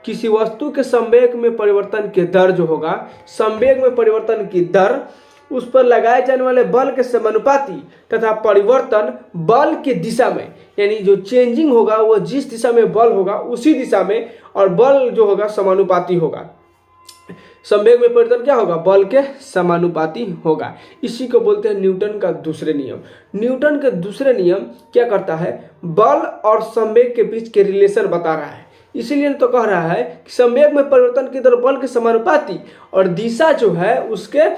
किसी वस्तु के संवेग में परिवर्तन की दर जो होगा, संवेग में परिवर्तन की दर उस पर लगाए जाने वाले बल के समानुपाती तथा परिवर्तन बल की दिशा में, यानी जो चेंजिंग होगा वो जिस दिशा में बल होगा उसी दिशा में, और बल जो होगा समानुपाती होगा। संवेग में परिवर्तन क्या होगा, बल के समानुपाती होगा। इसी को बोलते हैं न्यूटन का दूसरे नियम। न्यूटन के दूसरे नियम क्या करता है, बल और संवेग के बीच के रिलेशन बता रहा है। इसीलिए तो कह रहा है कि संवेग में परिवर्तन की दर बल के समानुपाती, और दिशा जो है उसके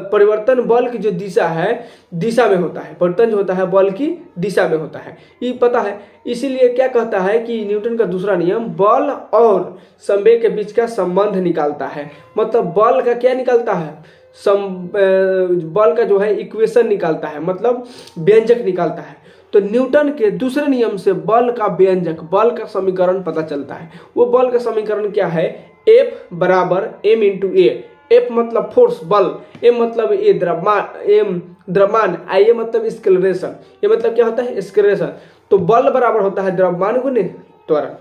परिवर्तन बल की जो दिशा है, दिशा में होता है, परिवर्तन जो होता है बल की दिशा में होता है, ये पता है। इसीलिए क्या कहता है कि न्यूटन का दूसरा नियम बल और संवेग के बीच का संबंध निकालता है। मतलब बल का क्या निकालता है, बल का जो है इक्वेशन निकालता है, मतलब व्यंजक निकालता है। तो न्यूटन के दूसरे नियम से बल का व्यंजक, बल का समीकरण पता चलता है। वो बल का समीकरण क्या है, F बराबर m इंटू ए। F मतलब फोर्स, बल, m मतलब ए द्रव्यमान, I मतलब एक्सेलरेशन, ये मतलब क्या होता है, एक्सेलरेशन। तो बल बराबर होता है द्रव्यमान गुने त्वरण।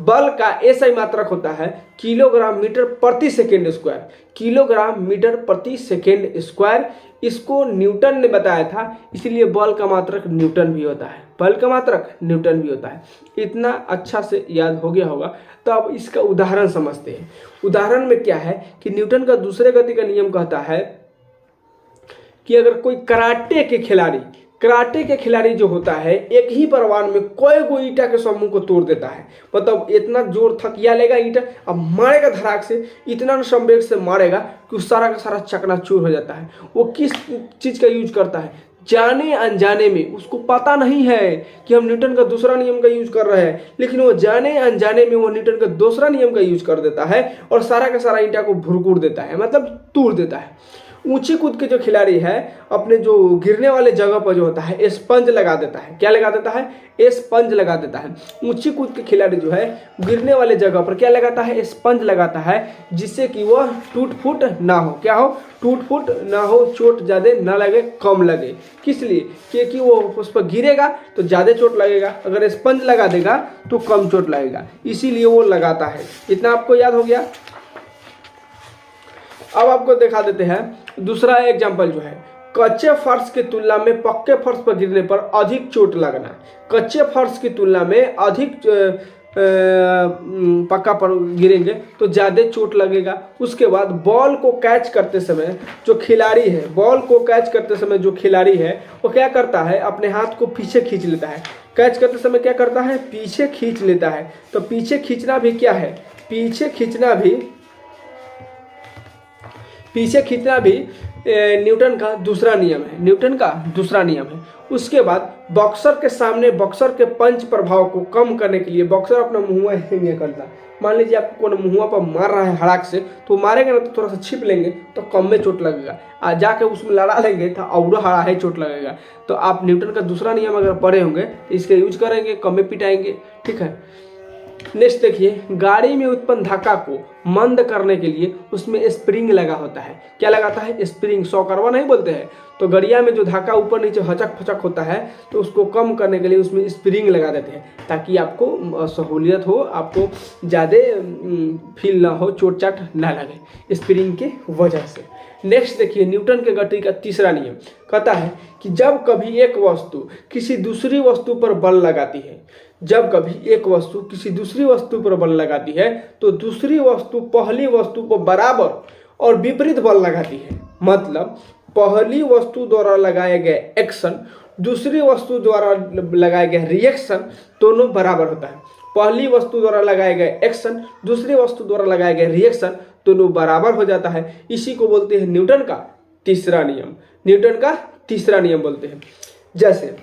बल का ऐसा ही मात्रक होता है किलोग्राम मीटर प्रति सेकेंड स्क्वायर, किलोग्राम मीटर प्रति सेकेंड स्क्वायर। इसको न्यूटन ने बताया था, इसलिए बल का मात्रक न्यूटन भी होता है, बल का मात्रक न्यूटन भी होता है। इतना अच्छा से याद हो गया होगा। तो अब इसका उदाहरण समझते हैं। उदाहरण में क्या है कि न्यूटन का दूसरे गति का नियम कहता है कि अगर कोई कराटे के खिलाड़ी जो होता है, एक ही प्रवार में कोई ईंटा के समूह को तोड़ देता है। मतलब इतना जोर थकिया लेगा ईंटा, अब मारेगा धड़ाक से, इतना संवेग से मारेगा कि उस सारा का सारा चकनाचूर हो जाता है। वो किस चीज़ का यूज करता है, जाने अनजाने में, उसको पता नहीं है कि हम न्यूटन का दूसरा नियम का यूज कर रहे हैं, लेकिन वो जाने अनजाने में वो न्यूटन का दूसरा नियम का यूज कर देता है और सारा का सारा ईंटा को भुरकुर देता है, मतलब तोड़ देता है। ऊंची कूद के जो खिलाड़ी है अपने जो गिरने वाले जगह पर जो होता है स्पंज लगा देता है। क्या लगा देता है, स्पंज लगा देता है। ऊंची कूद के खिलाड़ी जो है गिरने वाले जगह पर क्या लगाता है, स्पंज लगाता है, जिससे कि वह टूट फूट ना हो। क्या हो, टूट फूट ना हो, चोट ज़्यादा ना लगे, कम लगे। किस लिए, क्योंकि वो उस पर गिरेगा तो ज़्यादा चोट लगेगा, अगर स्पंज लगा देगा तो कम चोट लगेगा, इसीलिए वो लगाता है। इतना आपको याद हो गया। अब आपको दिखा देते हैं दूसरा एग्जाम्पल जो है, कच्चे फर्श की तुलना में पक्के फर्श पर गिरने पर अधिक चोट लगना। कच्चे फर्श की तुलना में अधिक पक्का पर गिरेंगे तो ज़्यादा चोट लगेगा। उसके बाद बॉल को कैच करते समय जो खिलाड़ी है, बॉल को कैच करते समय जो खिलाड़ी है वो क्या करता है, अपने हाथ को पीछे खींच लेता है। कैच करते समय क्या करता है, पीछे खींच लेता है। तो पीछे खींचना भी क्या है, पीछे खींचना भी न्यूटन का दूसरा नियम है, न्यूटन का दूसरा नियम है। उसके बाद बॉक्सर के सामने बॉक्सर के पंच प्रभाव को कम करने के लिए बॉक्सर अपना मुँह नहीं करता। मान लीजिए आपको कोई मुँह पर मार रहा है हड़ाक से, तो मारेंगे ना तो थोड़ा सा छिप लेंगे तो कम में चोट लगेगा, आ जाके उसमें लड़ा लेंगे तो और हड़ा है चोट लगेगा। तो आप न्यूटन का दूसरा नियम अगर पढ़े होंगे तो इसके यूज करेंगे, कम में पिटाएंगे। ठीक है, नेक्स्ट देखिए, गाड़ी में उत्पन्न धक्का को मंद करने के लिए उसमें स्प्रिंग लगा होता है। क्या लगाता है, स्प्रिंग। सौकरवा नहीं बोलते हैं, तो गड़िया में जो धक्का ऊपर नीचे हचक फचक होता है तो उसको कम करने के लिए उसमें स्प्रिंग लगा देते हैं, ताकि आपको सहूलियत हो, आपको ज़्यादा फील ना हो, चोट चाट ना लगे स्प्रिंग के वजह से। नेक्स्ट देखिए, न्यूटन के गति का तीसरा नियम कहता है कि जब कभी एक वस्तु किसी दूसरी वस्तु पर बल लगाती है, जब कभी एक वस्तु किसी दूसरी वस्तु पर बल लगाती है तो दूसरी वस्तु पहली वस्तु को बराबर और विपरीत बल लगाती है। मतलब पहली वस्तु द्वारा लगाया गया एक्शन दूसरी वस्तु द्वारा लगाया गया रिएक्शन दोनों बराबर होता है। पहली वस्तु द्वारा लगाया गया एक्शन दूसरी वस्तु द्वारा लगाया गया रिएक्शन दोनों बराबर हो जाता है। इसी को बोलते हैं न्यूटन का तीसरा नियम। न्यूटन का तीसरा नियम बोलते हैं। जैसे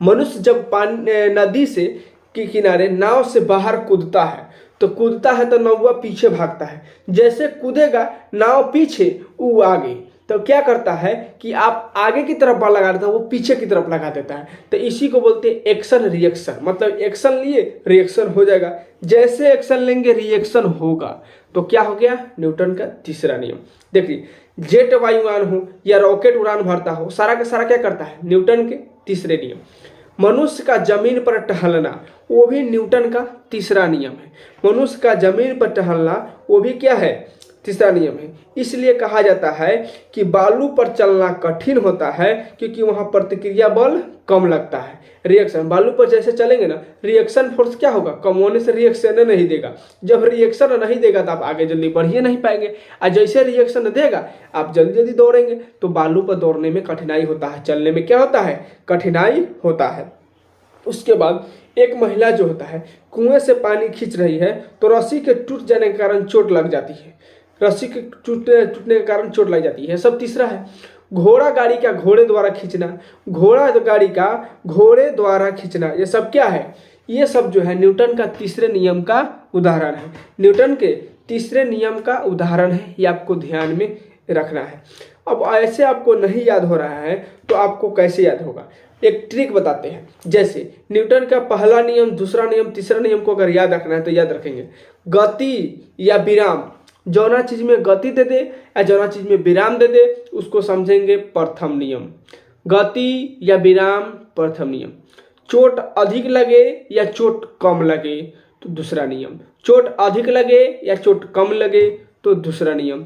मनुष्य जब पानी नदी से के किनारे नाव से बाहर कूदता है तो नौवा पीछे भागता है। जैसे कूदेगा नाव पीछे वो आगे, तो क्या करता है कि आप आगे की तरफ बल लगा देता है, वो पीछे की तरफ लगा देता है। तो इसी को बोलते हैं एक्शन रिएक्शन। मतलब एक्शन लिए रिएक्शन हो जाएगा, जैसे एक्शन लेंगे रिएक्शन होगा। तो क्या हो गया? न्यूटन का तीसरा नियम। देखिए जेट वायुयान हो या रॉकेट उड़ान भरता हो, सारा का सारा क्या करता है? न्यूटन के तीसरे नियम। मनुष्य का जमीन पर टहलना, वो भी न्यूटन का तीसरा नियम है। मनुष्य का जमीन पर टहलना वो भी क्या है? तीसरा नियम है। इसलिए कहा जाता है कि बालू पर चलना कठिन होता है क्योंकि वहां प्रतिक्रिया बल कम लगता है। रिएक्शन, बालू पर जैसे चलेंगे ना, रिएक्शन फोर्स क्या होगा? कम होने से रिएक्शन नहीं देगा। जब रिएक्शन नहीं देगा तो आप आगे जल्दी बढ़ ही नहीं पाएंगे, और जैसे रिएक्शन देगा आप जल्दी जल्दी दौड़ेंगे। तो बालू पर दौड़ने में कठिनाई होता है, चलने में क्या होता है? कठिनाई होता है। उसके बाद एक महिला जो होता है कुएं से पानी खींच रही है तो रस्सी के टूट जाने के कारण चोट लग जाती है। रस्सी के टूटने के कारण चोट लग जाती है। सब तीसरा है। घोड़ा गाड़ी का घोड़े द्वारा खींचना, घोड़ा गाड़ी का घोड़े द्वारा खींचना, ये सब क्या है? ये सब जो है न्यूटन का तीसरे नियम का उदाहरण है। न्यूटन के तीसरे नियम का उदाहरण है, ये आपको ध्यान में रखना है। अब ऐसे आपको नहीं याद हो रहा है तो आपको कैसे याद होगा? एक ट्रिक बताते हैं। जैसे न्यूटन का पहला नियम, दूसरा नियम, तीसरा नियम को अगर याद रखना है तो याद रखेंगे। गति या विराम, जौना चीज में गति दे दे या जौना चीज में विराम दे दे उसको समझेंगे प्रथम नियम। गति या विराम प्रथम नियम। चोट अधिक लगे या चोट कम लगे तो दूसरा नियम। चोट अधिक लगे या चोट कम लगे तो दूसरा नियम।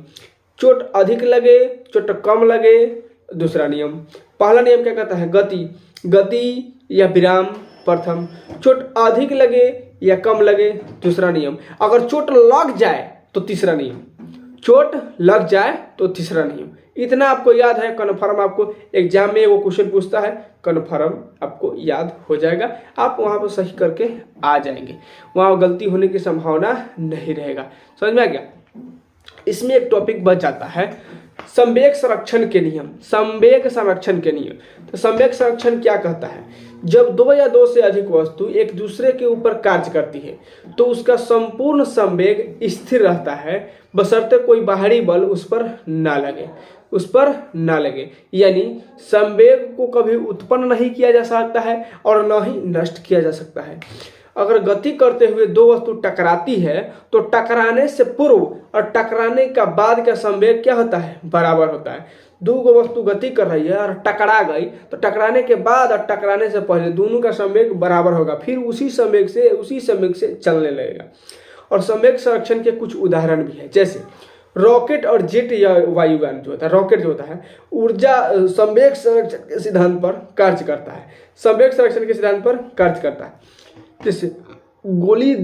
चोट अधिक लगे चोट कम लगे दूसरा नियम। पहला नियम क्या कहता है? गति, गति या विराम प्रथम। चोट अधिक लगे या कम लगे दूसरा नियम। अगर चोट लग जाए तो तीसरा नियम। चोट लग जाए तो तीसरा नियम। इतना आपको याद है, कन्फर्म आपको एग्जाम में वो क्वेश्चन पूछता है, कन्फर्म आपको याद हो जाएगा। आप वहां पर सही करके आ जाएंगे, वहां गलती होने की संभावना नहीं रहेगा। समझ में आ गया? इसमें एक टॉपिक बच जाता है संवेग संरक्षण के नियम। संवेग संरक्षण के नियम। तो संवेग संरक्षण क्या कहता है? जब दो या दो से अधिक वस्तु एक दूसरे के ऊपर कार्य करती है तो उसका संपूर्ण संवेग स्थिर रहता है बशर्ते कोई बाहरी बल उस पर ना लगे। यानी संवेग को कभी उत्पन्न नहीं किया जा सकता है और न ही नष्ट किया जा सकता है। अगर गति करते हुए दो वस्तु टकराती है तो टकराने से पूर्व और टकराने का बाद का संवेग क्या होता है? बराबर होता है। दो वस्तु गति कर रही है और टकरा गई तो टकराने के बाद और टकराने से पहले दोनों का संवेग बराबर होगा, फिर उसी संवेग से चलने लगेगा। और संवेग संरक्षण के कुछ उदाहरण भी है। जैसे रॉकेट और जेट या वायुयान जो होता है, रॉकेट जो होता है ऊर्जा संवेग संरक्षण के सिद्धांत पर कार्य करता है। संवेग संरक्षण के सिद्धांत पर कार्य करता है। जैसे गोली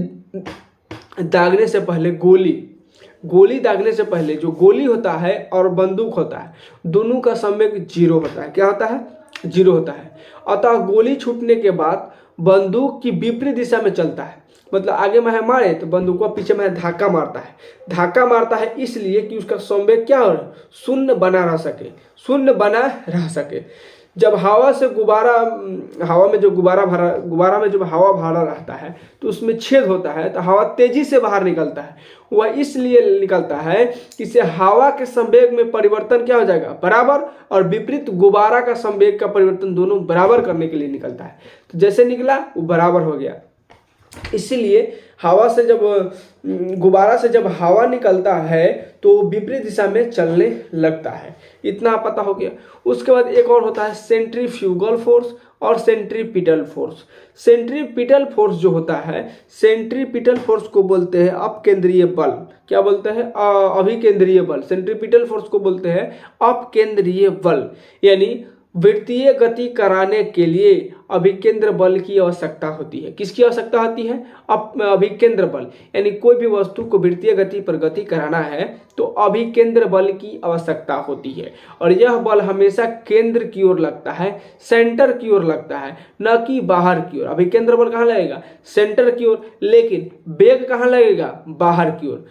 दागने से पहले जो गोली होता है और बंदूक होता है दोनों का संवेग जीरो होता है। क्या होता है? जीरो होता है। अतः गोली छूटने के बाद बंदूक की विपरीत दिशा में चलता है। मतलब आगे में मारे तो बंदूक को पीछे में धक्का मारता है इसलिए कि उसका संवेग क्या हो? शून्य बना रह सके। जब हवा में जब हवा भरा रहता है तो उसमें छेद होता है तो हवा तेजी से बाहर निकलता है। वह इसलिए निकलता है कि इससे हवा के संवेग में परिवर्तन क्या हो जाएगा? बराबर। और विपरीत गुब्बारा का संवेग का परिवर्तन दोनों बराबर करने के लिए निकलता है। तो जैसे निकला वो बराबर हो गया। इसीलिए गुब्बारा से जब हवा निकलता है तो विपरीत दिशा में चलने लगता है। इतना पता हो गया। उसके बाद एक और होता है सेंट्रीफ्यूगल फोर्स और सेंट्रीपिटल फोर्स। सेंट्रीपिटल फोर्स जो होता है, सेंट्रीपिटल फोर्स को बोलते हैं अपकेंद्रीय बल। क्या बोलते हैं? अभिकेंद्रीय बल। सेंट्रीपिटल फोर्स को बोलते हैं अपकेंद्रीय बल। यानी वृत्तीय गति कराने के लिए अभिकेंद्र बल की आवश्यकता होती है। किसकी आवश्यकता होती है? अभिकेंद्र बल, यानी कोई भी वस्तु को वृत्तीय गति पर गति कराना है तो अभिकेंद्र बल की आवश्यकता होती है। और यह बल हमेशा केंद्र की ओर लगता है, सेंटर की ओर लगता है, न कि बाहर की ओर। अभिकेंद्र बल कहाँ लगेगा? सेंटर की ओर। लेकिन वेग कहाँ लगेगा? बाहर की ओर।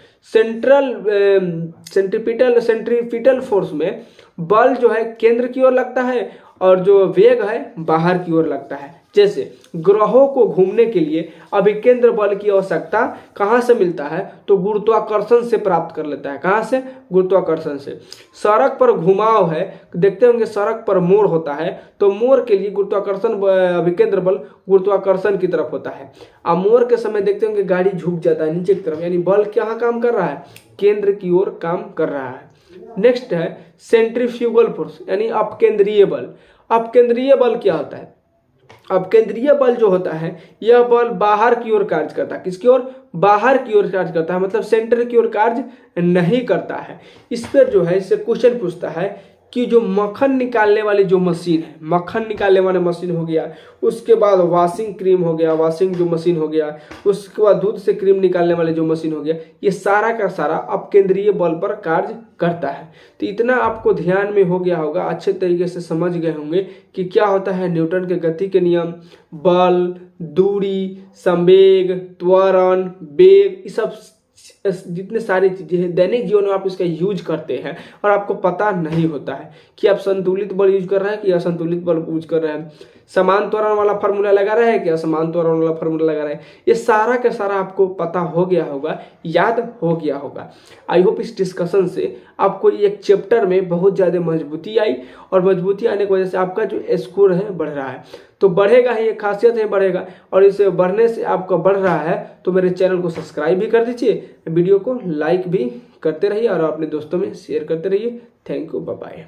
सेंट्रीपिटल फोर्स में बल जो है केंद्र की ओर लगता है और जो वेग है बाहर की ओर लगता है। जैसे ग्रहों को घूमने के लिए अभिकेंद्र बल की आवश्यकता कहाँ से मिलता है? तो गुरुत्वाकर्षण से प्राप्त कर लेता है। कहाँ से? गुरुत्वाकर्षण से। सड़क पर घुमाव है, देखते होंगे सड़क पर मोड़ होता है, तो मोड़ के लिए गुरुत्वाकर्षण अभिकेंद्र बल गुरुत्वाकर्षण की तरफ होता है। अब मोड़ के समय देखते होंगे गाड़ी झुक जाता है नीचे की तरफ, यानी बल कहाँ काम कर रहा है? केंद्र की ओर काम कर रहा है। नेक्स्ट है सेंट्रीफ्यूगल फोर्स, यानी अपकेंद्रीय बल। अपकेंद्रीय बल क्या होता है? अपकेंद्रीय बल जो होता है यह बल बाहर की ओर कार्य करता है। किसकी ओर? बाहर की ओर कार्य करता है, मतलब सेंटर की ओर कार्य नहीं करता है। इस पर जो है इससे क्वेश्चन पूछता है कि जो मक्खन निकालने वाली जो मशीन है, मक्खन निकालने वाली मशीन हो गया, उसके बाद वॉशिंग क्रीम हो गया, वॉशिंग जो मशीन हो गया, उसके बाद दूध से क्रीम निकालने वाली जो मशीन हो गया, ये सारा का सारा अपकेंद्रीय बल पर कार्य करता है। तो इतना आपको ध्यान में हो गया होगा, अच्छे तरीके से समझ गए होंगे कि क्या होता है न्यूटन के गति के नियम, बल, दूरी, संवेग, त्वरण, वेग, ये सब जितने सारी चीजें हैं दैनिक जीवन में आप इसका यूज करते हैं और आपको पता नहीं होता है कि आप संतुलित बल यूज कर रहे हैं कि असंतुलित बल यूज कर रहे हैं, समान त्वरण वाला फार्मूला लगा रहे हैं कि असमान त्वरण वाला फार्मूला लगा रहे हैं। ये सारा का सारा आपको पता हो गया होगा, याद हो गया होगा। आई होप इस डिस्कशन से आपको एक चैप्टर में बहुत ज़्यादा मजबूती आई और मजबूती आने की वजह से आपका जो स्कोर है बढ़ रहा है, तो बढ़ेगा ही, एक खासियत है बढ़ेगा। और इसे बढ़ने से आपका बढ़ रहा है तो मेरे चैनल को सब्सक्राइब भी कर दीजिए, वीडियो को लाइक भी करते रहिए और अपने दोस्तों में शेयर करते रहिए। Thank you, bye bye.